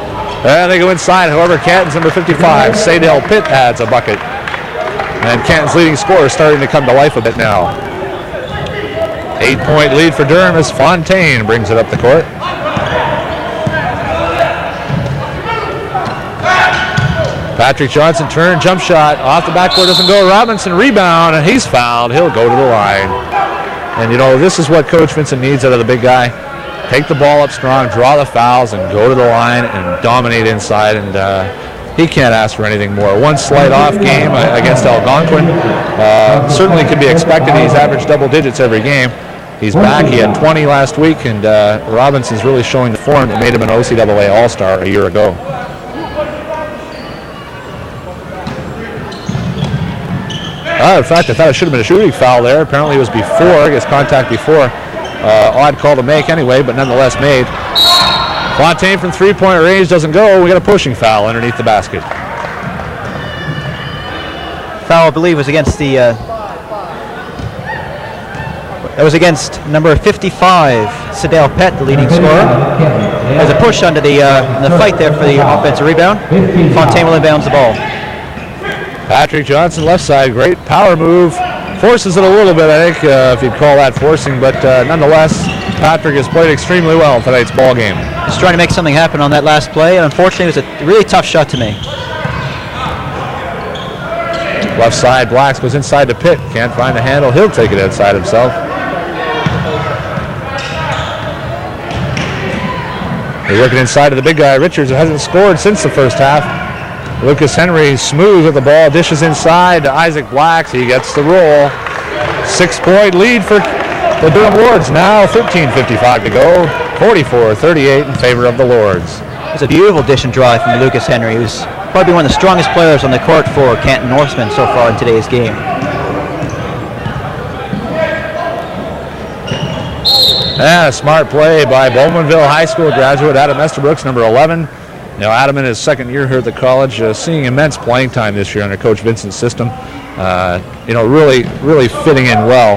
And they go inside. However, Canton's number 55, Sadell Pitt, adds a bucket. And Canton's leading scorer is starting to come to life a bit now. 8-point lead for Durham as Fontaine brings it up the court. Patrick Johnson turn, jump shot, off the backboard, doesn't go. Robinson rebound, and he's fouled. He'll go to the line. And you know, this is what Coach Vincent needs out of the big guy. Take the ball up strong, draw the fouls, and go to the line and dominate inside. And he can't ask for anything more. One slight off game against Algonquin certainly could be expected. He's averaged double digits every game. He's back. He had 20 last week, and Robinson's really showing the form that made him an OCAA All-Star a year ago. In fact, I thought it should have been a shooting foul there. Apparently it was before, I guess contact before. Odd call to make anyway, but nonetheless made. Fontaine from three-point range doesn't go. We got a pushing foul underneath the basket. Foul, I believe, was against the... that was against number 55, Sadell Pitt, the leading scorer. There's a push under the fight there for the offensive rebound. Fontaine will inbounds the ball. Patrick Johnson, left side, great power move. Forces it a little bit, I think, if you'd call that forcing, but nonetheless, Patrick has played extremely well in tonight's ball game. Just trying to make something happen on that last play, and unfortunately it was a really tough shot to make. Left side, Blacks goes inside the pit. Can't find the handle. He'll take it outside himself. They're working inside of the big guy, Richards, who hasn't scored since the first half. Lucas Henry smooth with the ball, dishes inside to Isaac Blacks. He gets the roll. 6-point lead for the Durham Lords. Now 13:55 to go. 44-38 in favor of the Lords. It's a beautiful dish and drive from Lucas Henry, who's probably one of the strongest players on the court for Canton Norsemen so far in today's game. And a smart play by Bowmanville High School graduate Adam Estabrooks, number 11. Now Adam in his second year here at the college, seeing immense playing time this year under Coach Vincent's system. Really fitting in well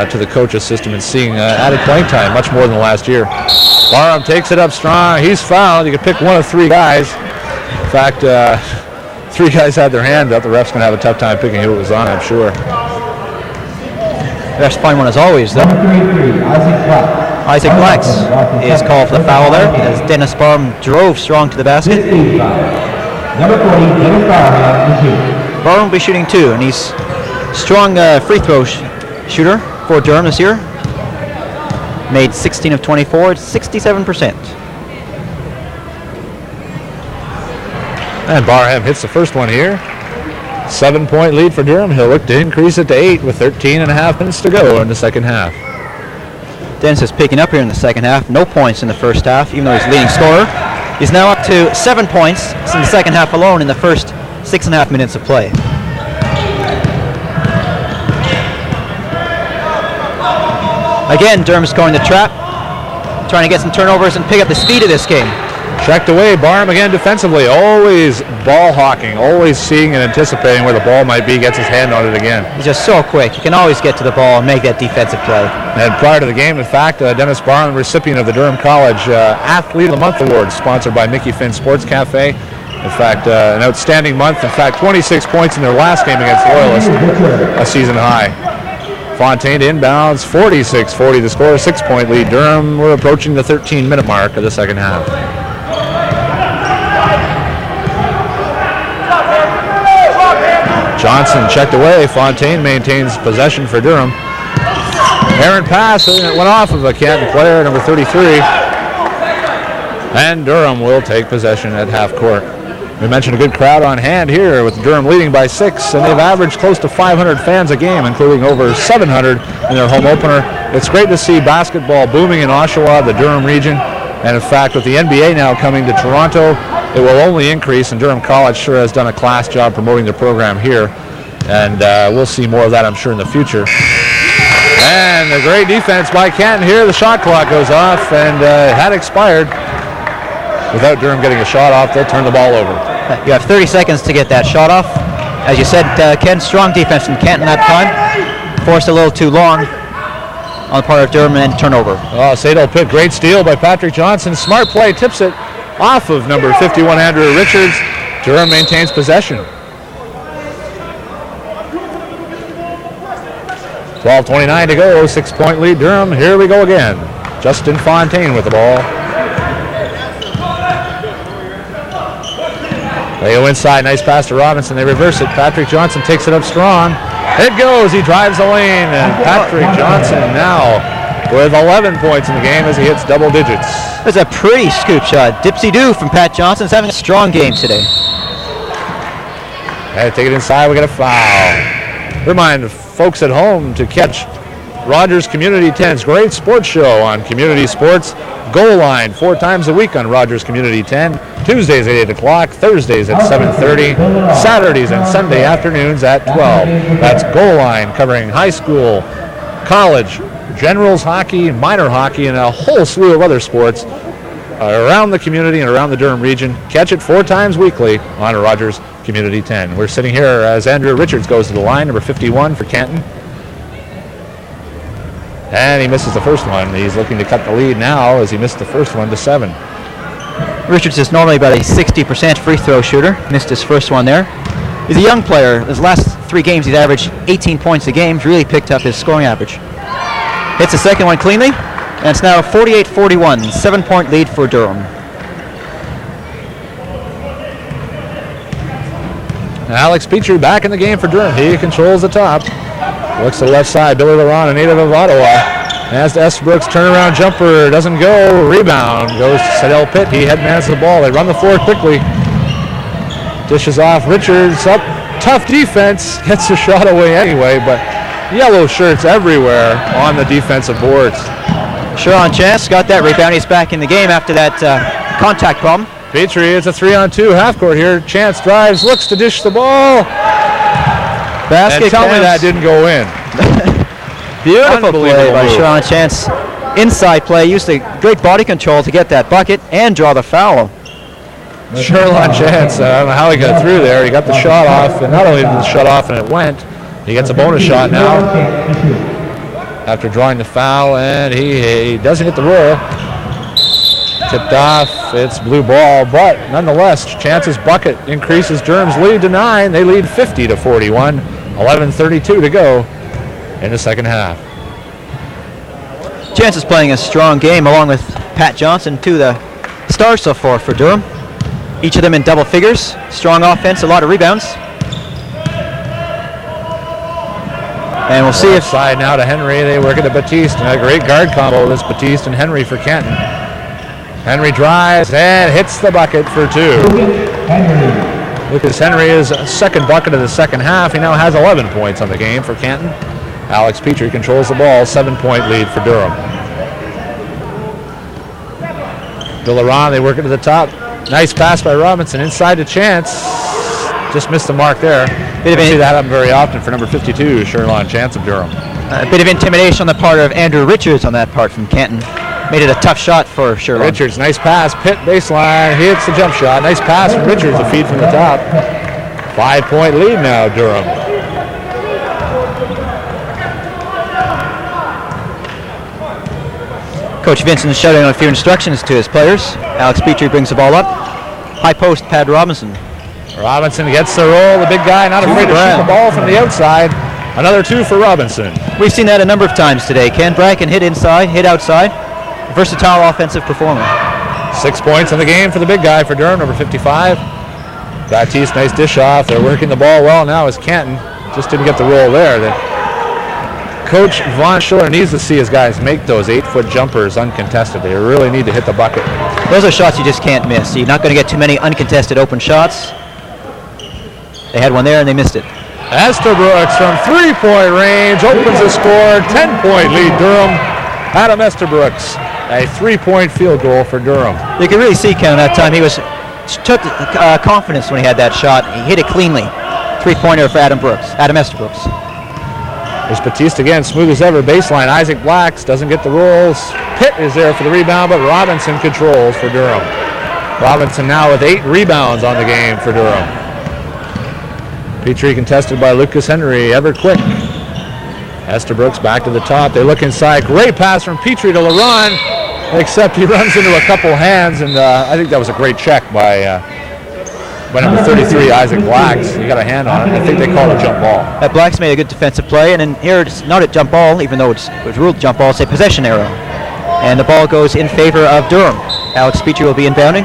to the coach's system and seeing added playing time, much more than last year. Barham takes it up strong. He's fouled. You can pick one of three guys. In fact, three guys had their hand up. The ref's going to have a tough time picking who it was on, I'm sure. Ref's fine one as always, though. Isaac Blacks is called for the foul there as Dennis Barham drove strong to the basket. Number 40, Dennis Barham. Barham will be shooting 2, and he's strong free throw shooter for Durham this year. Made 16 of 24, it's 67%. And Barham hits the first one here. 7-point lead for Durham. He'll look to increase it to 8 with 13.5 minutes to go in the second half. Dennis is picking up here in the second half. No points in the first half, even though he's leading scorer. He's now up to 7 points in the second half alone in the first 6.5 minutes of play. Again, Durham's going the trap, trying to get some turnovers and pick up the speed of this game. Checked away. Barham again defensively. Always ball hawking. Always seeing and anticipating where the ball might be. Gets his hand on it again. He's just so quick. He can always get to the ball and make that defensive play. And prior to the game, in fact, Dennis Barham, recipient of the Durham College Athlete of the Month Award, sponsored by Mickey Finn Sports Cafe. In fact, an outstanding month. In fact, 26 points in their last game against Loyalist, a season high. Fontaine inbounds, 46-40 the score, 6-point lead. Durham, we're approaching the 13-minute mark of the second half. Johnson checked away. Fontaine maintains possession for Durham. Errant pass, and it went off of a Canton player, number 33. And Durham will take possession at half court. We mentioned a good crowd on hand here with Durham leading by 6, and they've averaged close to 500 fans a game, including over 700 in their home opener. It's great to see basketball booming in Oshawa, the Durham region, and in fact with the NBA now coming to Toronto, it will only increase, and Durham College sure has done a class job promoting the program here, and we'll see more of that, I'm sure, in the future. And a great defense by Canton here. The shot clock goes off, and it had expired. Without Durham getting a shot off, they'll turn the ball over. You have 30 seconds to get that shot off. As you said, Ken, strong defense from Canton that time. Forced a little too long on the part of Durham and turnover. Oh, Sadel Pitt, great steal by Patrick Johnson. Smart play, tips it off of number 51, Andrew Richards. Durham maintains possession. 12:29 to go, 6-point lead Durham. Here we go again. Justin Fontaine with the ball. They go inside, nice pass to Robinson. They reverse it. Patrick Johnson takes it up strong. It goes, he drives the lane, and Patrick Johnson now with 11 points in the game as he hits double digits. That's a pretty scoop shot. Dipsy-doo from Pat Johnson. He's having a strong game today. Had to take it inside, we got a foul. Remind folks at home to catch Rogers Community 10's great sports show on Community Sports. Goal Line 4 times a week on Rogers Community 10. Tuesdays at 8 o'clock, Thursdays at 7:30, Saturdays and Sunday afternoons at 12. That's Goal Line covering high school, college, generals hockey, minor hockey, and a whole slew of other sports around the community and around the Durham region. Catch it 4 times weekly on Rogers Community 10. We're sitting here as Andrew Richards goes to the line, number 51 for Canton. And he misses the first one. He's looking to cut the lead now as he missed the first one to 7. Richards is normally about a 60% free throw shooter. Missed his first one there. He's a young player. His last 3 games he's averaged 18 points a game. He's really picked up his scoring average. Hits the second one cleanly. And it's now 48-41, 7-point lead for Durham. Alex Petrie back in the game for Durham. He controls the top. Looks to the left side. Billy Laron, a native of Ottawa. As to Estabrook's turnaround jumper, doesn't go. Rebound goes to Sedell Pitt. He headmans the ball. They run the floor quickly. Dishes off. Richards up. Tough defense. Gets the shot away anyway, but yellow shirts everywhere on the defensive boards. Sherlon Chance got that rebound. He's back in the game after that contact problem. Petrie, it's a 3-on-2 half court here. Chance drives, looks to dish the ball. Basket. And tell me that didn't go in. Beautiful play by move. Sherlon Chance. Inside play, used the great body control to get that bucket and draw the foul. Sherlon Chance, I don't know how he got through there. He got the shot off, and not only did the shot off and it went, he gets a bonus shot now after drawing the foul, and he doesn't get the roll. Tipped off, it's blue ball, but nonetheless, Chance's bucket increases Durham's lead to 9. They lead 50-41, 11:32 to go in the second half. Chance is playing a strong game along with Pat Johnson, two of the stars so far for Durham. Each of them in double figures. Strong offense, a lot of rebounds. And we'll see if... Side now to Henry, they work at the Batiste, and a great guard combo, this Batiste and Henry for Canton. Henry drives and hits the bucket for 2. Lucas Henry is second bucket of the second half. He now has 11 points on the game for Canton. Alex Petrie controls the ball, 7-point lead for Durham. Villaron, they work it to the top. Nice pass by Robinson, inside to Chance. Just missed the mark there. We see that happen very often for number 52, Sherlon Chance of Durham. A bit of intimidation on the part of Andrew Richards on that part from Canton. Made it a tough shot for Sherlon. Richards, nice pass. Pitt baseline, he hits the jump shot. Nice pass from Richards, a feed from the top. 5-point lead now, Durham. Coach Vincent shouting out a few instructions to his players. Alex Petrie brings the ball up. High post, Pat Robinson. Robinson gets the roll. The big guy not afraid to shoot the ball from the outside. Another 2 for Robinson. We've seen that a number of times today. Ken Bracken hit inside, hit outside. Versatile offensive performer. 6 points in the game for the big guy for Durham, number 55. Baptiste, nice dish off. They're working the ball well now as Canton just didn't get the roll there. Coach Von Schiller needs to see his guys make those 8-foot jumpers uncontested. They really need to hit the bucket. Those are shots you just can't miss. You're not going to get too many uncontested open shots. They had one there and they missed it. Estabrooks from 3-point range opens the score. 10-point lead Durham. Adam Estabrooks, a 3-point field goal for Durham. You can really see Ken that time. He took confidence when he had that shot. He hit it cleanly. 3-pointer for Adam Estabrooks. There's Batiste again, smooth as ever. Baseline, Isaac Blacks doesn't get the rolls. Pitt is there for the rebound, but Robinson controls for Durham. Robinson now with 8 rebounds on the game for Durham. Petrie contested by Lucas Henry, ever quick. Estabrooks back to the top. They look inside. Great pass from Petrie to Laron, except he runs into a couple hands, and I think that was a great check by number 33, Isaac Blacks. He got a hand on it. I think they called a jump ball. Blacks made a good defensive play, and then here it's not a jump ball, even though it was ruled jump ball. It's a possession arrow. And the ball goes in favor of Durham. Alex Petrie will be inbounding.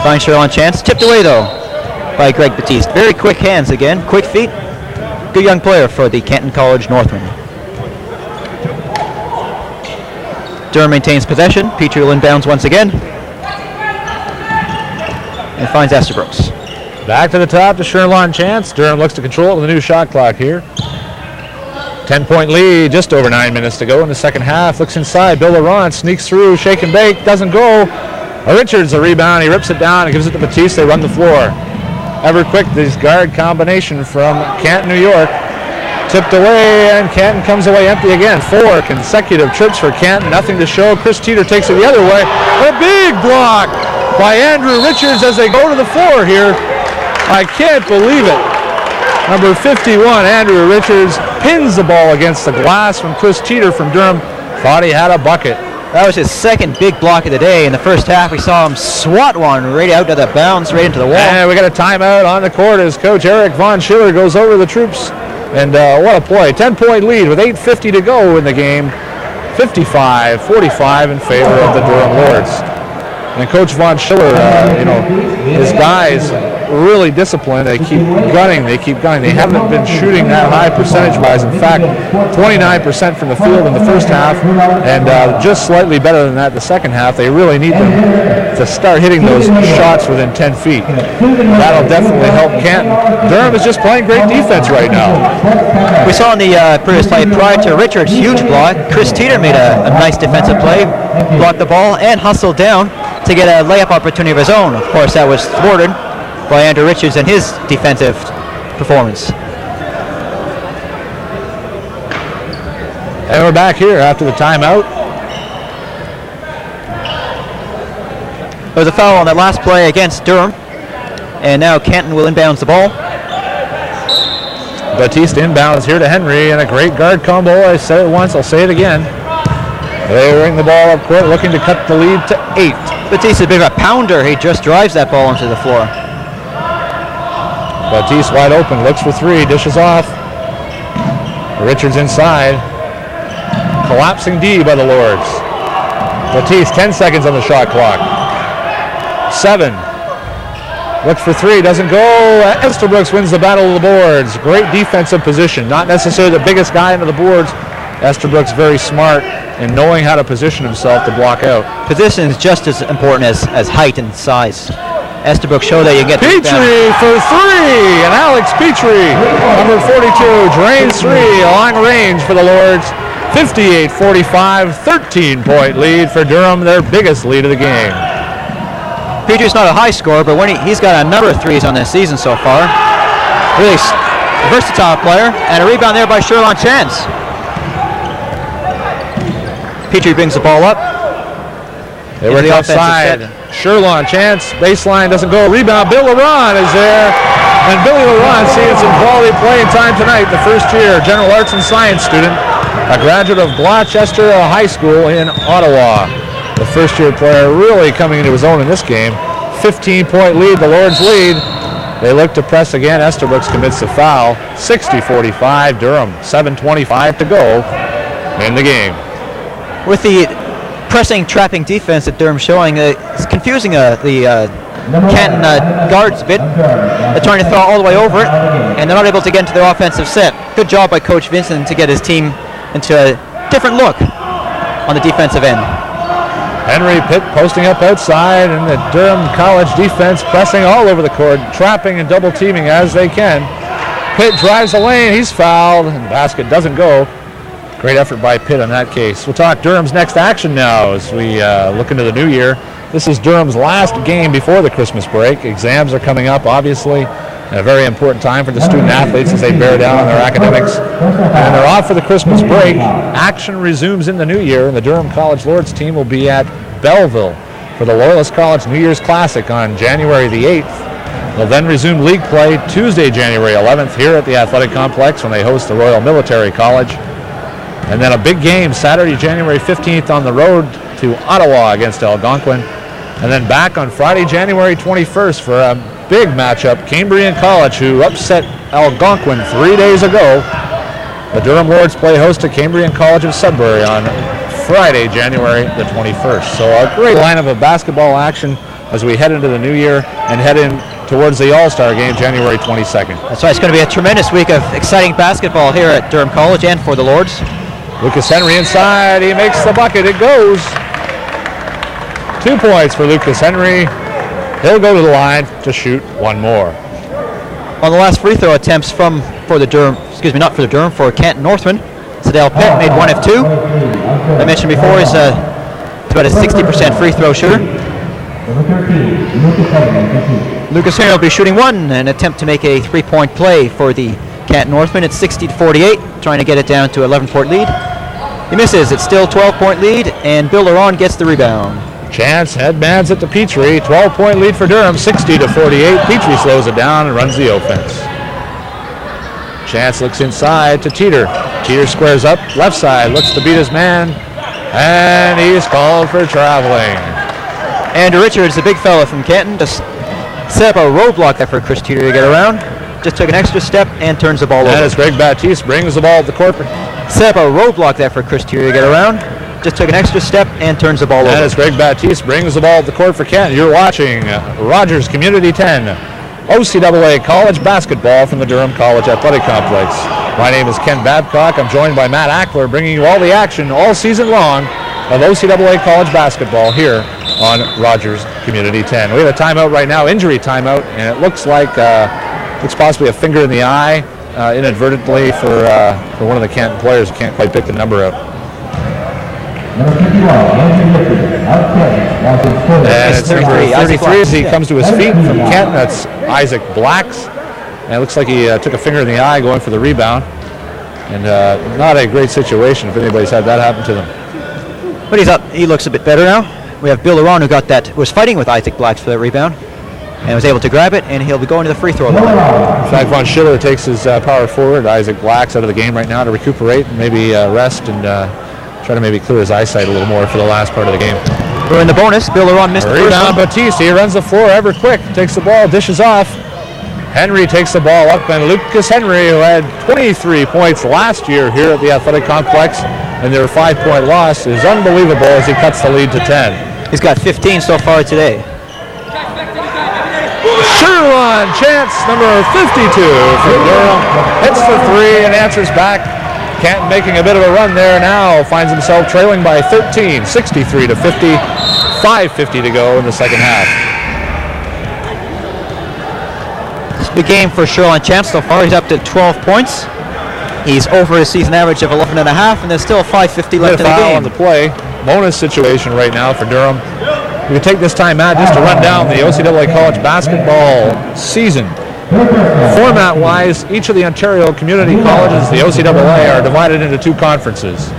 Fine Sherlon Chance. Tipped away, though, by Greg Batiste. Very quick hands again. Quick feet. Good young player for the Canton College Northmen. Durham maintains possession. Petrie will inbounds once again. And finds Estabrooks. Back to the top to Sherlon Chance. Durham looks to control it with a new shot clock here. 10-point lead, just over 9 minutes to go in the second half. Looks inside. Bill Laurent sneaks through, shake and bake, doesn't go. Richards a rebound. He rips it down and gives it to Batiste. They run the floor. Ever quick, this guard combination from Canton, New York. Tipped away, and Canton comes away empty again. 4 consecutive trips for Canton. Nothing to show. Chris Teeter takes it the other way. A big block by Andrew Richards as they go to the floor here. I can't believe it. Number 51, Andrew Richards, pins the ball against the glass from Chris Teeter from Durham. Thought he had a bucket. That was his second big block of the day. In the first half, we saw him swat one right out of the bounds, right into the wall. And we got a timeout on the court as Coach Eric Von Schiller goes over the troops. And what a play. 10-point lead with 8:50 to go in the game. 55-45 in favor of the Durham Lords. And Coach Von Schiller, his guys really disciplined. They keep gunning. They haven't been shooting that high percentage-wise. In fact, 29% from the field in the first half, and just slightly better than that the second half. They really need them to start hitting those shots within 10 feet. That'll definitely help Canton. Durham is just playing great defense right now. We saw in the previous play prior to Richard's huge block, Chris Teeter made a nice defensive play, blocked the ball, and hustled down to get a layup opportunity of his own. Of course, that was thwarted by Andrew Richards and his defensive performance. And we're back here after the timeout. There was a foul on that last play against Durham, and now Canton will inbounds the ball. Batiste inbounds here to Henry, and a great guard combo. I said it once, I'll say it again. They ring the ball up court, looking to cut the lead to 8. Batiste is a bit of a pounder. He just drives that ball onto the floor. Batiste wide open, looks for 3, dishes off. Richards inside. Collapsing D by the Lords. Batiste, 10 seconds on the shot clock. 7. Looks for 3, doesn't go. Estabrooks wins the battle of the boards. Great defensive position. Not necessarily the biggest guy into the boards. Estabrooks very smart in knowing how to position himself to block out. Position is just as important as height and size. Estabrook showed that you get Petrie for 3, and Alex Petrie, number 42, drains 3, long range for the Lords. 58-45, 13-point lead for Durham, their biggest lead of the game. Petrie's not a high scorer, but when he's got a number of threes on this season so far. Really versatile player, and a rebound there by Sherlon Chance. Petrie brings the ball up. They work outside. Sherlon Chance, baseline doesn't go. Rebound, Bill Laron is there. And Billy Laron seeing some quality playing time tonight. The first-year general arts and science student, a graduate of Gloucester High School in Ottawa. The first-year player really coming into his own in this game. 15-point lead, the Lords lead. They look to press again. Estabrooks commits the foul. 60-45, Durham. 7:25 to go in the game. With the pressing, trapping defense that Durham's showing, it's confusing the Canton guards a bit. They're trying to throw all the way over it, and they're not able to get into their offensive set. Good job by Coach Vincent to get his team into a different look on the defensive end. Henry Pitt posting up outside, and the Durham College defense pressing all over the court, trapping and double teaming as they can. Pitt drives the lane, he's fouled, and the basket doesn't go. Great effort by Pitt in that case. We'll talk Durham's next action now as we look into the new year. This is Durham's last game before the Christmas break. Exams are coming up, obviously, and a very important time for the student athletes as they bear down on their academics. And they're off for the Christmas break. Action resumes in the new year, and the Durham College Lords team will be at Belleville for the Loyalist College New Year's Classic on January the 8th. They'll then resume league play Tuesday, January 11th here at the Athletic Complex when they host the Royal Military College. And then a big game Saturday, January 15th on the road to Ottawa against Algonquin. And then back on Friday, January 21st for a big matchup, Cambrian College, who upset Algonquin 3 days ago. The Durham Lords play host to Cambrian College of Sudbury on Friday, January the 21st. So a great lineup of basketball action as we head into the new year and head in towards the All-Star game January 22nd. That's right, it's going to be a tremendous week of exciting basketball here at Durham College and for the Lords. Lucas Henry inside, he makes the bucket, it goes. 2 points for Lucas Henry. He'll go to the line to shoot one more. On the last free throw attempts for Canton Northman, Sadell Pitt made 1 of 2. I mentioned before he's about a 60% free throw shooter. Lucas Henry will be shooting 1 and attempt to make a 3-point play for the Canton Northman. It's 60-48, trying to get it down to 11-point lead. He misses. It's still 12-point lead, and Bill Laron gets the rebound. Chance headbands it to Petrie. 12-point lead for Durham, 60-48. Petrie slows it down and runs the offense. Chance looks inside to Teeter. Teeter squares up, left side, looks to beat his man, and he's called for traveling. Andrew Richards, the big fella from Canton, just set up a roadblock there for Chris Teeter to get around. just took an extra step and turns the ball over. And as Greg Baptiste brings the ball to the court. Set up a roadblock there for Chris Tier to get around. Just took an extra step and turns the ball over. And as Greg Baptiste brings the ball to the court for Canton, you're watching Rogers Community 10, OCAA College Basketball from the Durham College Athletic Complex. My name is Ken Babcock. I'm joined by Matt Ackler, bringing you all the action all season long of OCAA College Basketball here on Rogers Community 10. We have a timeout right now, injury timeout, and it looks like looks possibly a finger in the eye inadvertently for one of the Canton players who can't quite pick the number out. Number 51, Andrew Lippert, out 10, Washington State. And it's number 33, 33 as he yeah. comes to his feet from Canton. That's Isaac Blacks. And it looks like he took a finger in the eye going for the rebound. And not a great situation if anybody's had that happen to them. But he's up. He looks a bit better now. We have Bill Laron, who was fighting with Isaac Blacks for that rebound and was able to grab it, and he'll be going to the free throw line. In fact, Von Schiller takes his power forward, Isaac Blacks, out of the game right now to recuperate and maybe rest and try to maybe clear his eyesight a little more for the last part of the game. We're in the bonus. Bill Laron missed the first Rebound, one. Batiste. He runs the floor ever quick. Takes the ball, dishes off. Henry takes the ball up, and Lucas Henry, who had 23 points last year here at the Athletic Complex, and their 5-point loss is unbelievable as he cuts the lead to 10. He's got 15 so far today. Sherlon Chance, number 52 from Durham, hits the three and answers back. Canton making a bit of a run there now, finds himself trailing by 13, 63 to 50, 5:50 to go in the second half. Big game for Sherlon Chance so far. He's up to 12 points. He's over his season average of 11 and a half, and there's still 5:50 left in the Foul game. on the play. Bonus situation right now for Durham. We can take this time, Matt, just to run down the OCAA college basketball season. Format-wise, each of the Ontario community colleges, the OCAA, are divided into two conferences.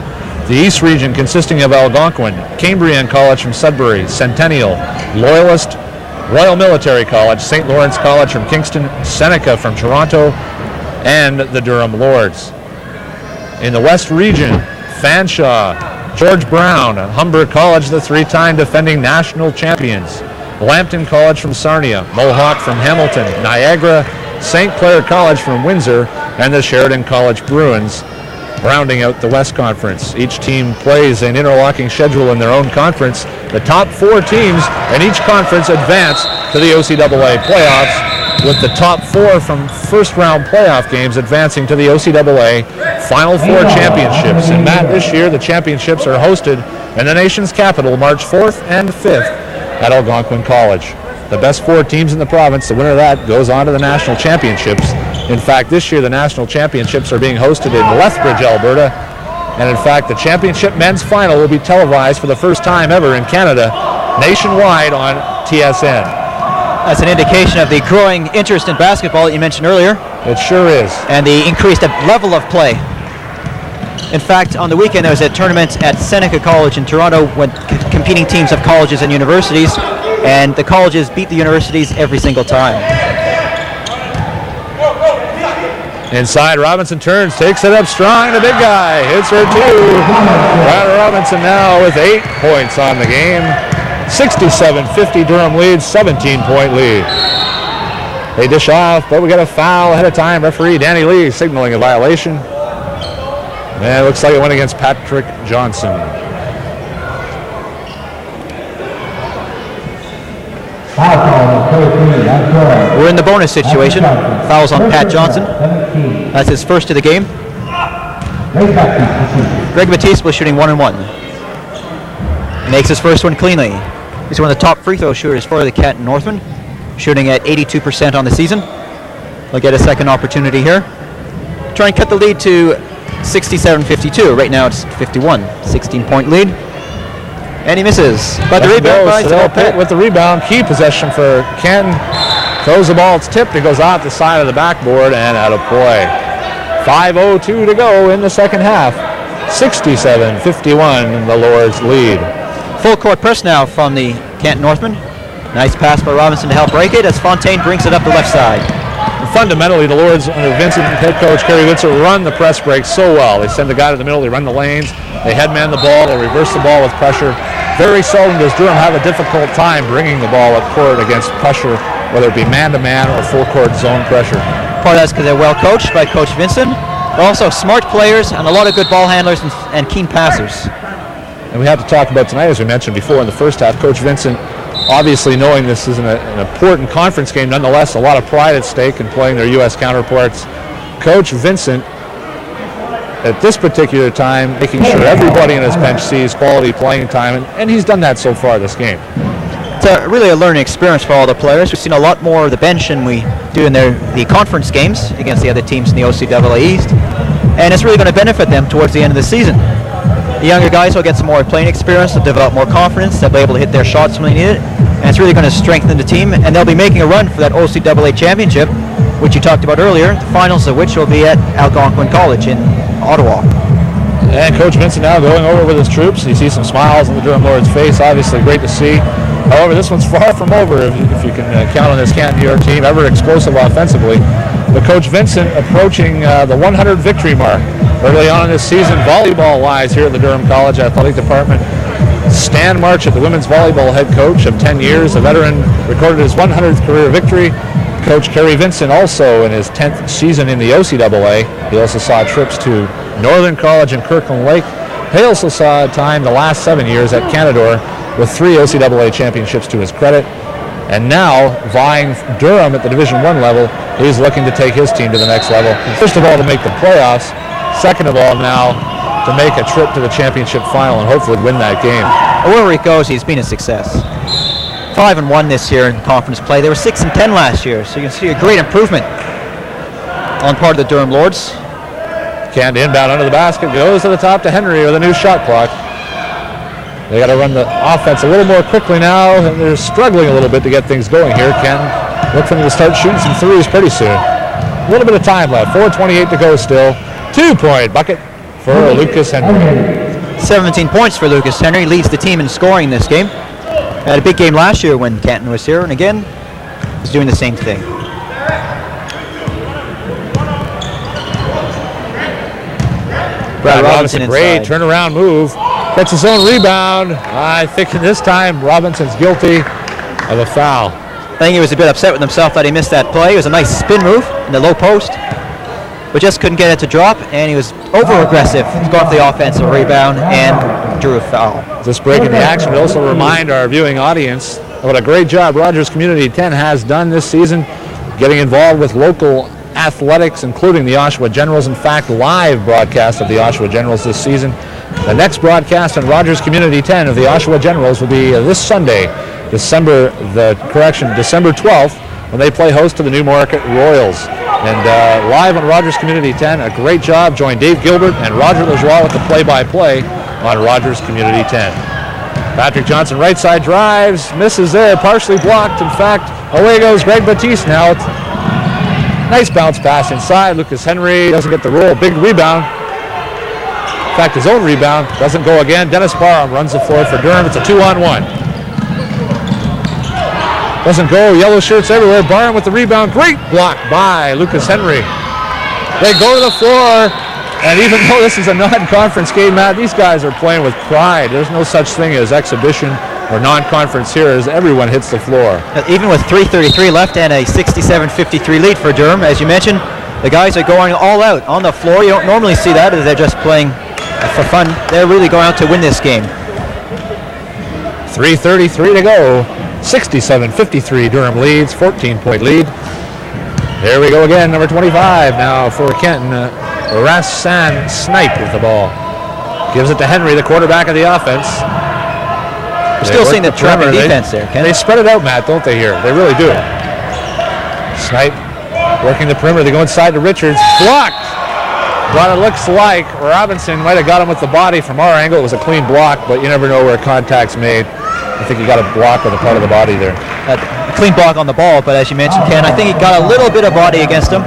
The East region consisting of Algonquin, Cambrian College from Sudbury, Centennial, Loyalist, Royal Military College, St. Lawrence College from Kingston, Seneca from Toronto, and the Durham Lords. In the West region, Fanshawe, George Brown, Humber College, the three-time defending national champions, Lambton College from Sarnia, Mohawk from Hamilton, Niagara, St. Clair College from Windsor, and the Sheridan College Bruins, rounding out the West Conference. Each team plays an interlocking schedule in their own conference. The top 4 teams in each conference advance to the OCAA playoffs, with the top 4 from first-round playoff games advancing to the OCAA Final Four championships. And Matt, this year the championships are hosted in the nation's capital March 4th and 5th at Algonquin College. The best 4 teams in the province, the winner of that goes on to the national championships. In fact, this year the national championships are being hosted in Lethbridge, Alberta. And in fact, the championship men's final will be televised for the first time ever in Canada, nationwide on TSN. That's an indication of the growing interest in basketball that you mentioned earlier, It sure is. and the increased level of play. In fact, on the weekend there was a tournament at Seneca College in Toronto with competing teams of colleges and universities, and the colleges beat the universities every single time. Inside, Robinson turns, takes it up strong. The big guy hits her too. Ryder Robinson now with 8 points on the game. 67-50 Durham leads, 17-point lead. They dish off, but we got a foul ahead of time. Referee Danny Lee signaling a violation. And it looks like it went against Patrick Johnson. We're in the bonus situation. Fouls on Pat Johnson. That's his first of the game. Greg Batiste was shooting 1-1. He makes his first one cleanly. He's one of the top free throw shooters for the Canton Northmen, shooting at 82% on the season. He'll get a second opportunity here. Try and cut the lead to 67-52. Right now it's 51. 16-point lead. And he misses. But the rebound by Sadell Pitt with the rebound. Key possession for Canton. Throws the ball, it's tipped. It goes off the side of the backboard and out of play. 5:02 to go in the second half. 67-51 the Lords lead. Full court press now from the Canton Northmen. Nice pass by Robinson to help break it as Fontaine brings it up the left side. Fundamentally, the Lords under Vincent head coach Kerry Witzer run the press break so well. They send the guy to the middle, they run the lanes, they headman the ball, they reverse the ball with pressure. Very seldom does Durham have a difficult time bringing the ball up court against pressure, whether it be man-to-man or full court zone pressure. part of that's because they're well coached by Coach Vincent. They're also smart players and a lot of good ball handlers and keen passers. And we have to talk about tonight, as we mentioned before in the first half, Coach Vincent, obviously knowing this is an important conference game, nonetheless a lot of pride at stake in playing their U.S. counterparts. Coach Vincent, at this particular time, making sure everybody in his bench sees quality playing time, and he's done that so far this game. It's really a learning experience for all the players. We've seen a lot more of the bench than we do in the conference games against the other teams in the OCAA East, and it's really going to benefit them towards the end of the season. The younger guys will get some more playing experience, they'll develop more confidence, they'll be able to hit their shots when they need it, and it's really going to strengthen the team, and they'll be making a run for that OCAA championship, which you talked about earlier, the finals of which will be at Canton College in Ottawa. And Coach Vincent now going over with his troops. You see some smiles on the Durham Lord's face, obviously great to see. However, this one's far from over if you can count on this Canton New York team, ever explosive offensively. But Coach Vincent approaching the 100 victory mark early on in this season, volleyball-wise here at the Durham College Athletic Department. Stan Marchett, the women's volleyball head coach of 10 years, a veteran, recorded his 100th career victory. Coach Kerry Vincent also in his 10th season in the OCAA. He also saw trips to Northern College and Kirkland Lake. He also saw time the last 7 years at Canadore with 3 OCAA championships to his credit. And now, vying Durham at the Division I level, he's looking to take his team to the next level. First of all, to make the playoffs. Second of all, now, to make a trip to the championship final and hopefully win that game. Wherever he goes, he's been a success. 5-1 this year in conference play. They were 6-10 last year, so you can see a great improvement on part of the Durham Lords. Can't inbound under the basket, goes to the top to Henry with a new shot clock. They got to run the offense a little more quickly now, and they're struggling a little bit to get things going here. Canton look for them to start shooting some threes pretty soon. A little bit of time left, 4:28 to go still. 2-point bucket for Lucas Henry. 17 points for Lucas Henry, leads the team in scoring this game. Had a big game last year when Canton was here, and again, he's doing the same thing. Brad Robinson, great turnaround move. Gets his own rebound. I think this time Robinson's guilty of a foul. I think he was a bit upset with himself that he missed that play. It was a nice spin move in the low post, but just couldn't get it to drop, and he was over-aggressive to go off the offensive rebound and drew a foul. This break in the action would also remind our viewing audience what a great job Rogers Community 10 has done this season, getting involved with local athletics, including the Oshawa Generals. In fact, live broadcast of the Oshawa Generals this season. The next broadcast on Rogers Community 10 of the Oshawa Generals will be this Sunday, December 12th, when they play host to the Newmarket Royals. And live on Rogers Community 10, a great job. Join Dave Gilbert and Roger Lajoie with the play-by-play on Rogers Community 10. Patrick Johnson right side drives, misses there, partially blocked. In fact, away goes Greg Batiste now. Nice bounce pass inside. Lucas Henry doesn't get the roll. Big rebound. In fact, his own rebound doesn't go again. Dennis Barham runs the floor for Durham. It's a 2-on-1. Doesn't go. Yellow shirts everywhere. Barham with the rebound. Great block by Lucas Henry. They go to the floor, and even though this is a non-conference game, Matt, these guys are playing with pride. There's no such thing as exhibition or non-conference here as everyone hits the floor. Even with 3:33 left and a 67-53 lead for Durham, as you mentioned, the guys are going all out on the floor. You don't normally see that as they're just playing for fun. They're really going out to win this game. 3:33 to go. 67-53 Durham leads, 14-point lead. There we go again, number 25 now for Canton. Rassan Snipe with the ball. Gives it to Henry, the quarterback of the offense. We're still seeing the trapping defense there, Ken. They spread it out, Matt, don't they here? They really do. Snipe working the perimeter. They go inside to Richards. Blocked! But it looks like Robinson might have got him with the body. From our angle, it was a clean block, but you never know where contact's made. I think he got a block with a part of the body there. A clean block on the ball, but as you mentioned, Ken, I think he got a little bit of body against him.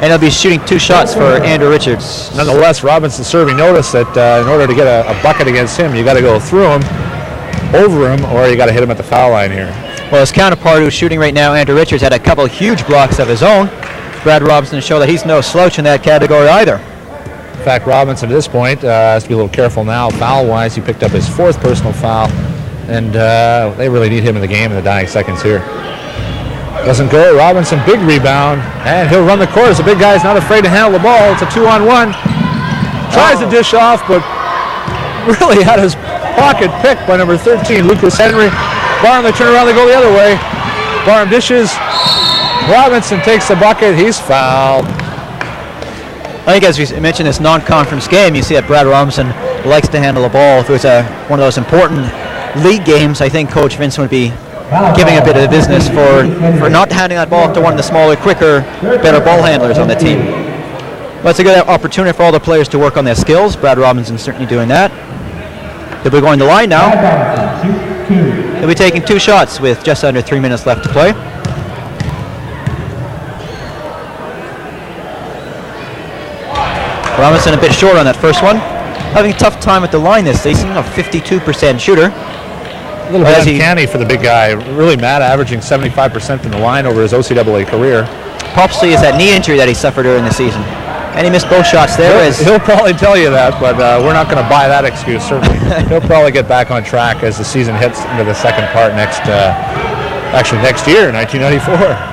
And he'll be shooting 2 shots for Andrew Richards. Nonetheless, Robinson serving notice that in order to get a bucket against him, you got to go through him, over him, or you got to hit him at the foul line here. Well, his counterpart who's shooting right now, Andrew Richards, had a couple huge blocks of his own. Brad Robinson to show that he's no slouch in that category either. In fact, Robinson at this point has to be a little careful now. Foul-wise, he picked up his 4th personal foul, and they really need him in the game in the dying seconds here. Doesn't go. Robinson, big rebound, and he'll run the course. The big guy's not afraid to handle the ball. It's a 2-on-1. Tries to dish off, but really had his pocket picked by number 13, Lucas Henry. Barham, they turn around, they go the other way. Barham dishes. Robinson takes the bucket. He's fouled. I think as we mentioned this non-conference game, you see that Brad Robinson likes to handle the ball. If it was one of those important league games, I think Coach Vincent would be giving a bit of business for not handing that ball to one of the smaller, quicker, better ball handlers on the team. Well, it's a good opportunity for all the players to work on their skills. Brad Robinson's certainly doing that. They'll be going to the line now. They'll be taking 2 shots with just under 3 minutes left to play. Robinson a bit short on that first one. Having a tough time at the line this season, a 52% shooter. A little bit uncanny for the big guy. Really mad, averaging 75% from the line over his OCAA career. Possibly is that knee injury that he suffered during the season. And he missed both shots there. He'll probably tell you that, but we're not going to buy that excuse, certainly. He'll probably get back on track as the season hits into the second part next year, 1994.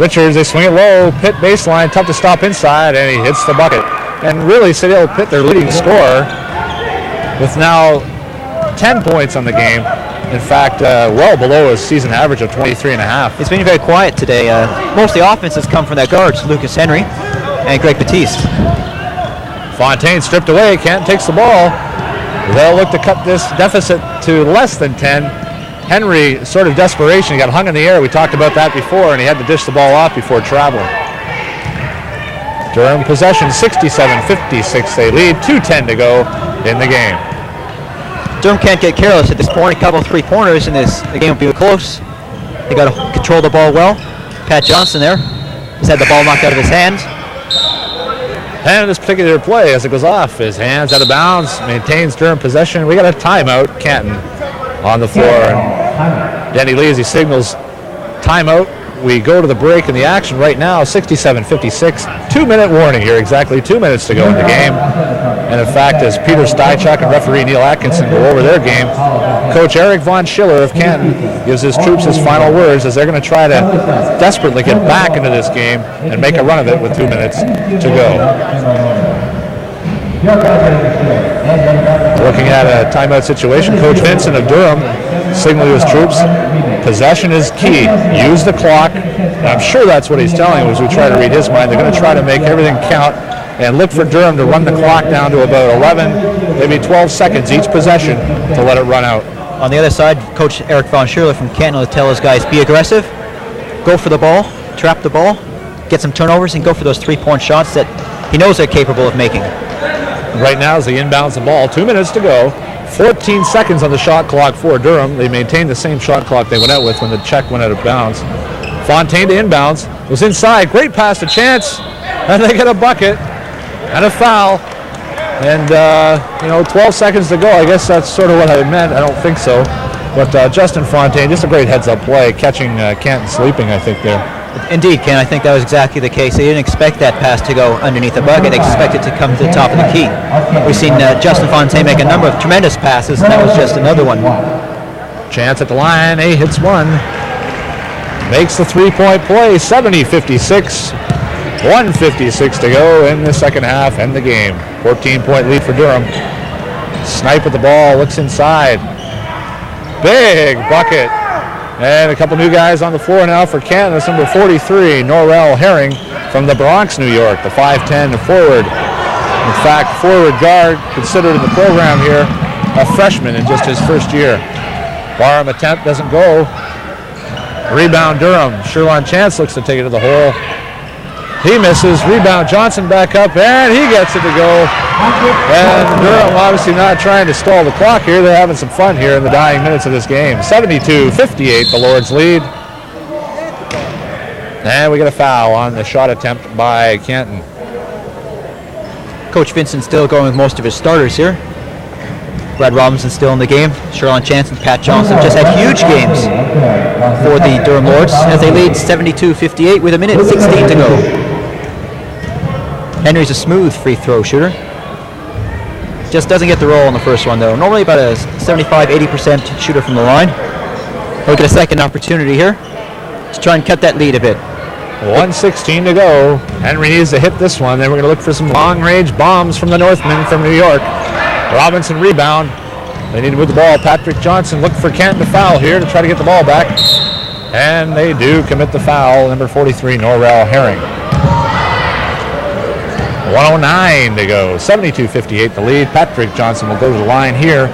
Richards, they swing it low, Pitt baseline, tough to stop inside, and he hits the bucket. And really, City Hall Pitt, their leading scorer, with now 10 points on the game. In fact, well below his season average of 23.5. He's been very quiet today. Most of the offense has come from that guards, Lucas Henry and Greg Batiste. Fontaine stripped away, Canton takes the ball. They'll look to cut this deficit to less than 10. Henry, sort of desperation, he got hung in the air. We talked about that before, and he had to dish the ball off before traveling. Durham possession, 67-56. They lead, 2:10 to go in the game. Durham can't get careless at this point. A couple of 3-pointers, and the game will be close. They got to control the ball well. Pat Johnson there. He's had the ball knocked out of his hands. And this particular play, as it goes off, his hands out of bounds, maintains Durham possession. We got a timeout, Canton on the floor. And Danny Lee, as he signals timeout, we go to the break in the action right now, 67-56. 2-minute warning here, exactly 2 minutes to go in the game. And in fact, as Peter Stychuk and referee Neil Atkinson go over their game, Coach Eric Von Schiller of Canton gives his troops his final words as they're going to try to desperately get back into this game and make a run of it with 2 minutes to go. Looking at a timeout situation, Coach Vincent of Durham signaling his troops, possession is key. Use the clock. And I'm sure that's what he's telling us as we try to read his mind. They're going to try to make everything count and look for Durham to run the clock down to about 11, maybe 12 seconds each possession to let it run out. On the other side, Coach Eric Von Schiller from Canton will tell his guys, be aggressive, go for the ball, trap the ball, get some turnovers, and go for those 3-point shots that he knows they're capable of making. Right now as he inbounds the ball, 2 minutes to go. 14 seconds on the shot clock for Durham. They maintained the same shot clock they went out with when the check went out of bounds. Fontaine to inbounds, was inside, great pass to Chance, and they get a bucket and a foul. And 12 seconds to go. I guess that's sort of what I meant. I don't think so. But Justin Fontaine, just a great heads-up play, catching Canton sleeping, I think, there. Indeed, Ken, I think that was exactly the case. They didn't expect that pass to go underneath the bucket. They expected it to come to the top of the key. We've seen Justin Fontaine make a number of tremendous passes, and that was just another one. Chance at the line, hits one. Makes the 3-point play, 70-56. 1:56 to go in the second half and the game. 14-point lead for Durham. Snipe at the ball, looks inside. Big bucket. And a couple new guys on the floor now for Canton. That's number 43, Norrell Herring from the Bronx, New York, the 5'10 forward. In fact, forward guard considered in the program here, a freshman in just his first year. Barham attempt doesn't go. Rebound Durham. Sherlon Chance looks to take it to the hole. He misses. Rebound Johnson back up, and he gets it to go. And Durham obviously not trying to stall the clock here. They're having some fun here in the dying minutes of this game. 72-58, the Lords lead. And we get a foul on the shot attempt by Canton. Coach Vincent still going with most of his starters here. Brad Robinson still in the game. Sherlon Chance and Pat Johnson just had huge games for the Durham Lords as they lead 72-58 with 1:16 to go. Henry's a smooth free throw shooter. Just doesn't get the roll on the first one though. Normally about a 75-80% shooter from the line. We'll get a second opportunity here. to try and cut that lead a bit. 1:16 to go. Henry needs to hit this one. Then we're going to look for some long-range bombs from the Northmen from New York. Robinson rebound. They need to move the ball. Patrick Johnson look for Canton to foul here to try to get the ball back. And they do commit the foul. Number 43, Norrell Herring. 1:09 to go. 72-58 the lead. Patrick Johnson will go to the line here.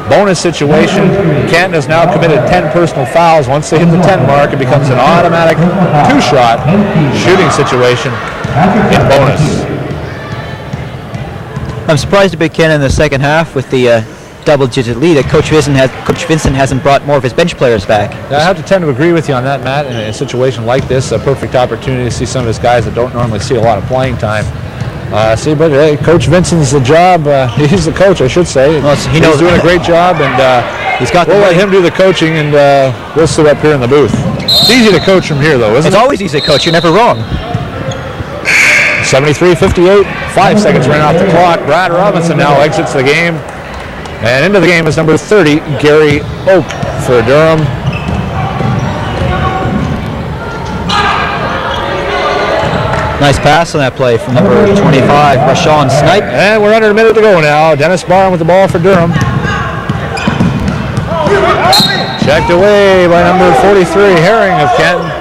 Bonus situation. Canton has now committed 10 personal fouls. Once they hit the 10 mark, it becomes an automatic two-shot shooting situation in bonus. I'm surprised a bit, Ken, in the second half with the double-digit lead that Coach Vincent hasn't brought more of his bench players back. I have to tend to agree with you on that, Matt. In a situation like this, a perfect opportunity to see some of his guys that don't normally see a lot of playing time. But hey, Coach Vincent's the job. He's the coach, I should say. Well, he's doing a great job, and we'll let him do the coaching, and we'll sit up here in the booth. It's easy to coach from here, though, isn't it? It's always easy to coach. You're never wrong. 73-58. 5 seconds ran off the clock. Brad Robinson now exits the game. And into the game is number 30, Gary Oak for Durham. Nice pass on that play from number 25, Rashawn Snipe. And we're under a minute to go now. Dennis Barham with the ball for Durham. Checked away by number 43, Herring of Canton.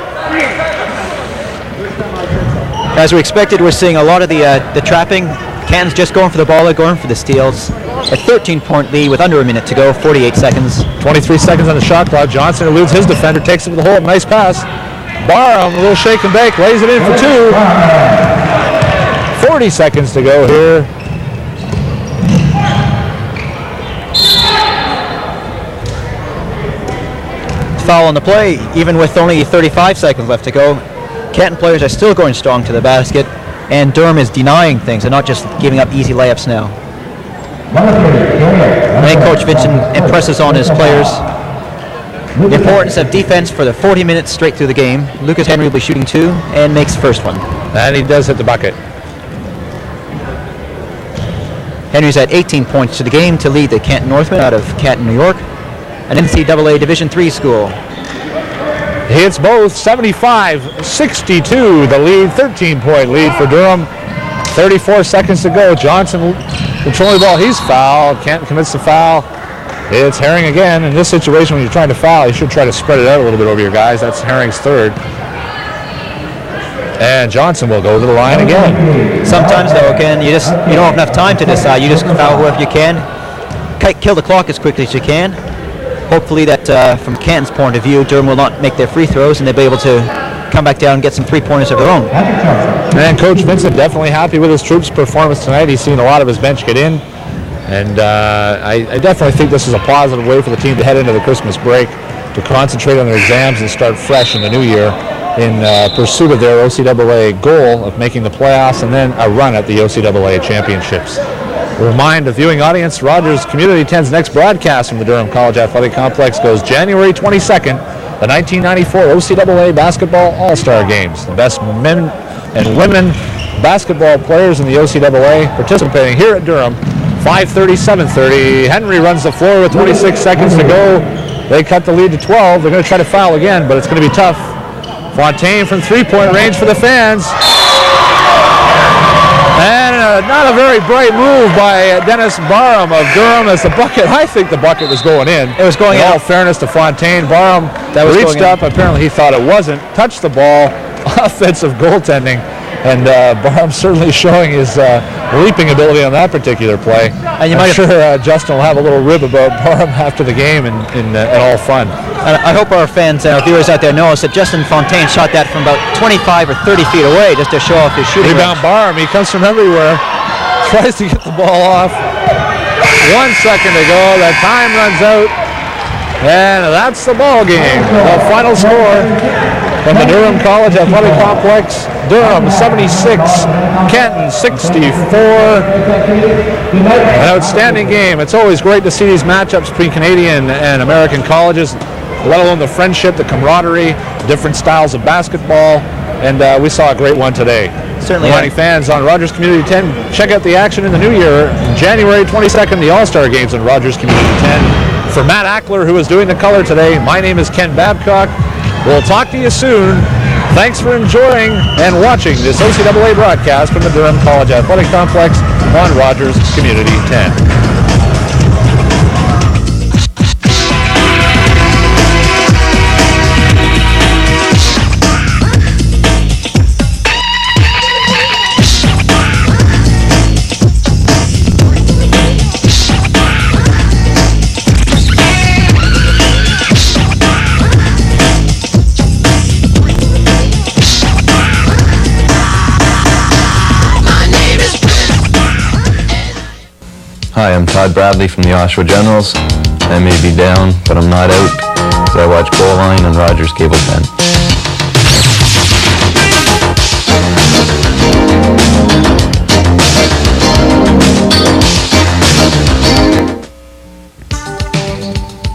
As we expected, we're seeing a lot of the trapping. Canton's just going for the ball, going for the steals. A 13-point lead with under a minute to go, 48 seconds. 23 seconds on the shot clock. Johnson eludes his defender, takes it to the hole. Nice pass. Barham, a little shake and bake, lays it in for two. 40 seconds to go here. Foul on the play, even with only 35 seconds left to go. Canton players are still going strong to the basket, and Durham is denying things and not just giving up easy layups now. I think Coach Vincent impresses on his players the importance of defense for the 40 minutes straight through the game. Lucas Henry will be shooting two and makes the first one. And he does hit the bucket. Henry's at 18 points to the game to lead the Canton Northmen out of Canton, New York, an NCAA Division III school. He hits both. 75-62 the lead, 13-point lead for Durham. 34 seconds to go. Johnson controlling the ball. He's fouled. Canton commits the foul. It's Herring again. In this situation, when you're trying to foul, you should try to spread it out a little bit over your guys. That's Herring's third. And Johnson will go to the line again. Sometimes, though, Ken, you don't have enough time to decide. You just foul whoever you can. Kill the clock as quickly as you can. Hopefully that, from Canton's point of view, Durham will not make their free throws and they'll be able to come back down and get some three-pointers of their own. And Coach Vincent definitely happy with his troops' performance tonight. He's seen a lot of his bench get in. And I definitely think this is a positive way for the team to head into the Christmas break, to concentrate on their exams and start fresh in the new year in pursuit of their OCAA goal of making the playoffs and then a run at the OCAA championships. Remind the viewing audience, Rogers Community 10's next broadcast from the Durham College Athletic Complex goes January 22nd, the 1994 OCAA Basketball All-Star Games. The best men and women basketball players in the OCAA participating here at Durham. 5:30, 7:30. Henry runs the floor with 26 seconds to go. They cut the lead to 12. They're going to try to foul again, but it's going to be tough. Fontaine from three-point range for the fans. And not a very bright move by Dennis Barham of Durham as the bucket. I think the bucket was going in. It was going in. In all fairness to Fontaine, Barham reached up. Apparently he thought it wasn't. Touched the ball. Offensive goaltending. And Barham certainly showing his leaping ability on that particular play. And I'm sure Justin will have a little rib about Barham after the game in all fun. I hope our fans and our viewers out there know that Justin Fontaine shot that from about 25 or 30 feet away just to show off his shooting. Rebound Barham. He comes from everywhere. Tries to get the ball off. 1 second to go. The time runs out. And that's the ball game. The final score from the Durham College Athletic Complex. Durham 76, Canton 64. An outstanding game. It's always great to see these matchups between Canadian and American colleges, let alone the friendship, the camaraderie, different styles of basketball, and we saw a great one today. Certainly. Reminding fans on Rogers Community 10, check out the action in the new year. January 22nd, the All-Star Games on Rogers Community 10. For Matt Ackler, who is doing the color today, my name is Ken Babcock. We'll talk to you soon. Thanks for enjoying and watching this OCAA broadcast from the Durham College Athletic Complex on Rogers Community 10. Hi, I'm Todd Bradley from the Oshawa Generals. I may be down, but I'm not out, so I watch Goal Line on Rogers Cable 10.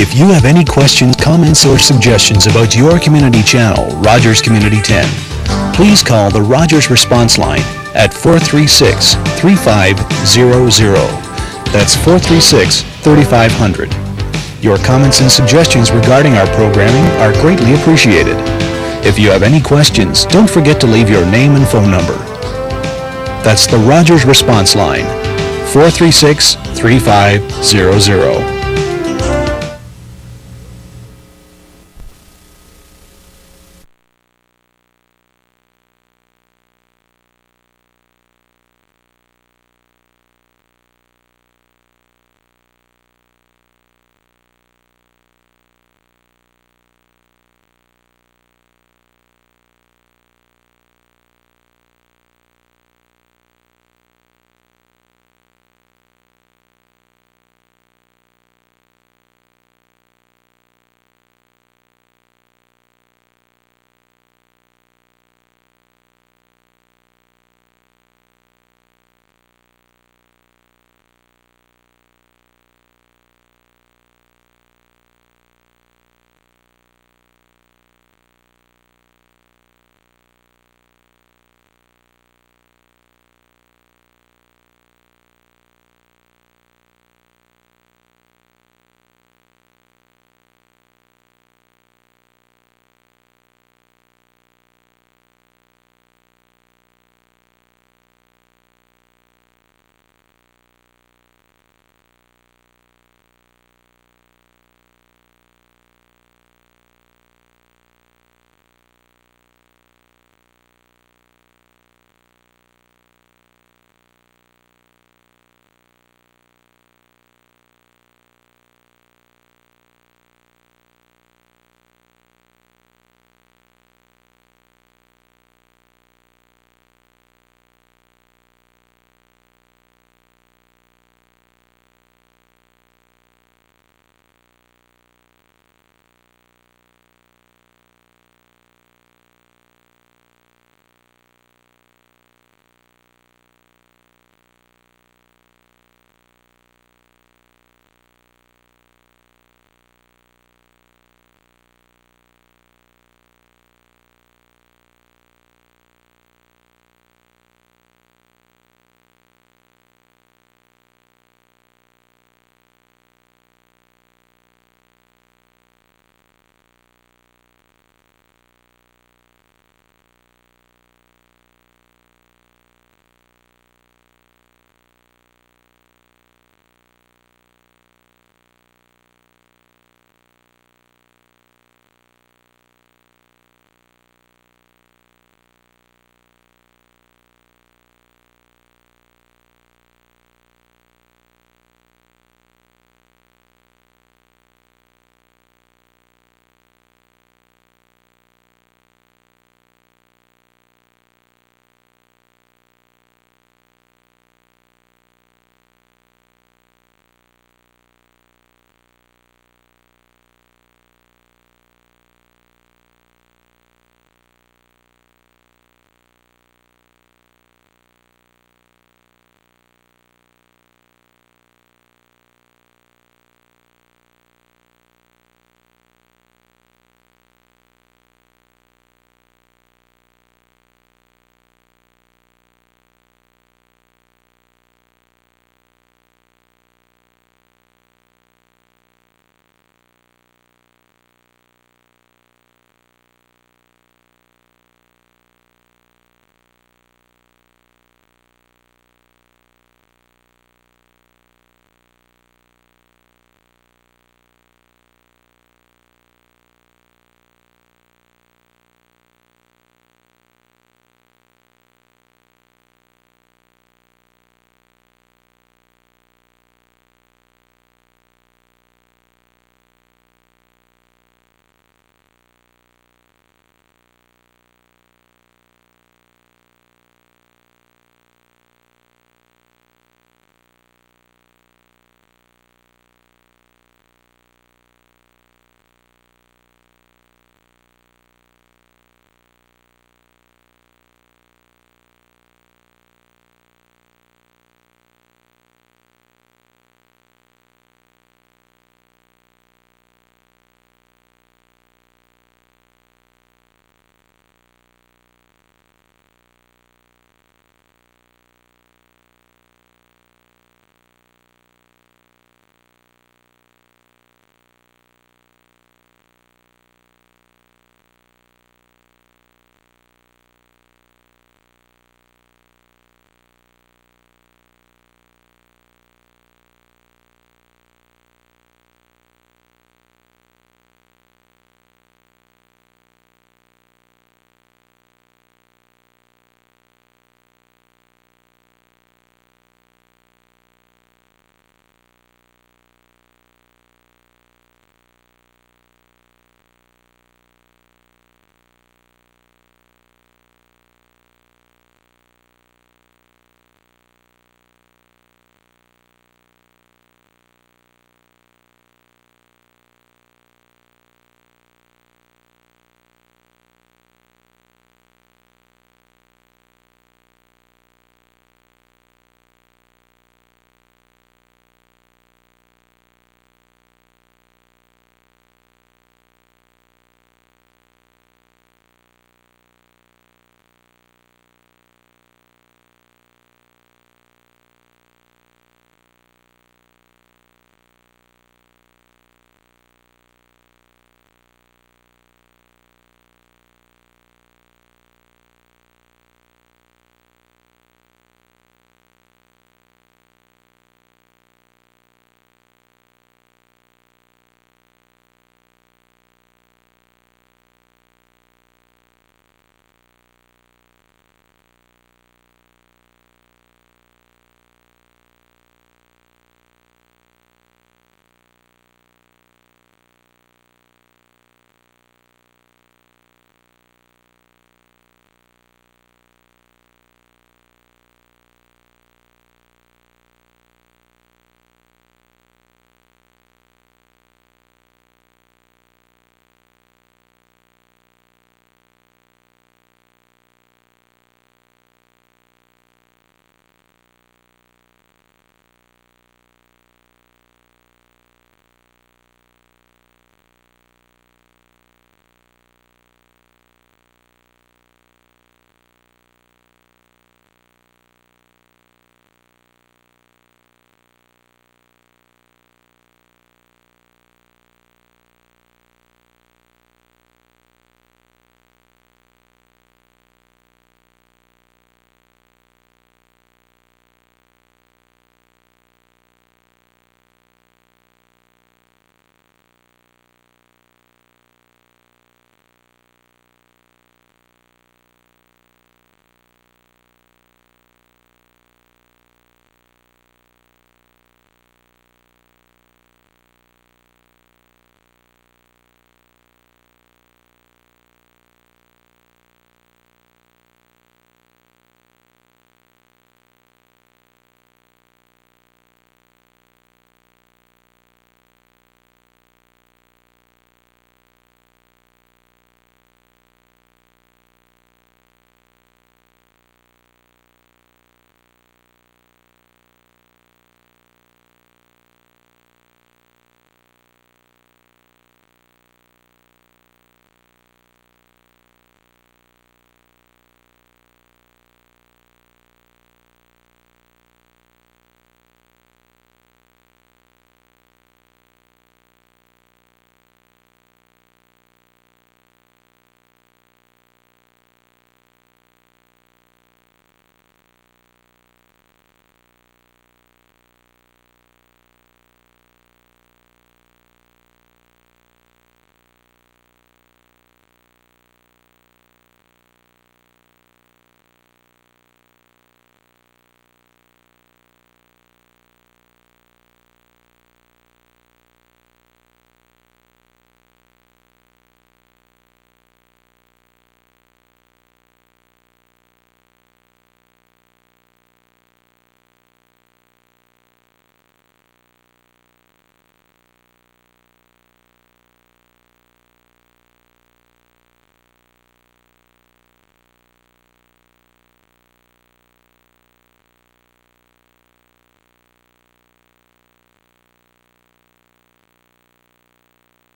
If you have any questions, comments, or suggestions about your community channel, Rogers Community 10, please call the Rogers Response Line at 436-3500. That's 436-3500. Your comments and suggestions regarding our programming are greatly appreciated. If you have any questions, don't forget to leave your name and phone number. That's the Rogers Response Line, 436-3500.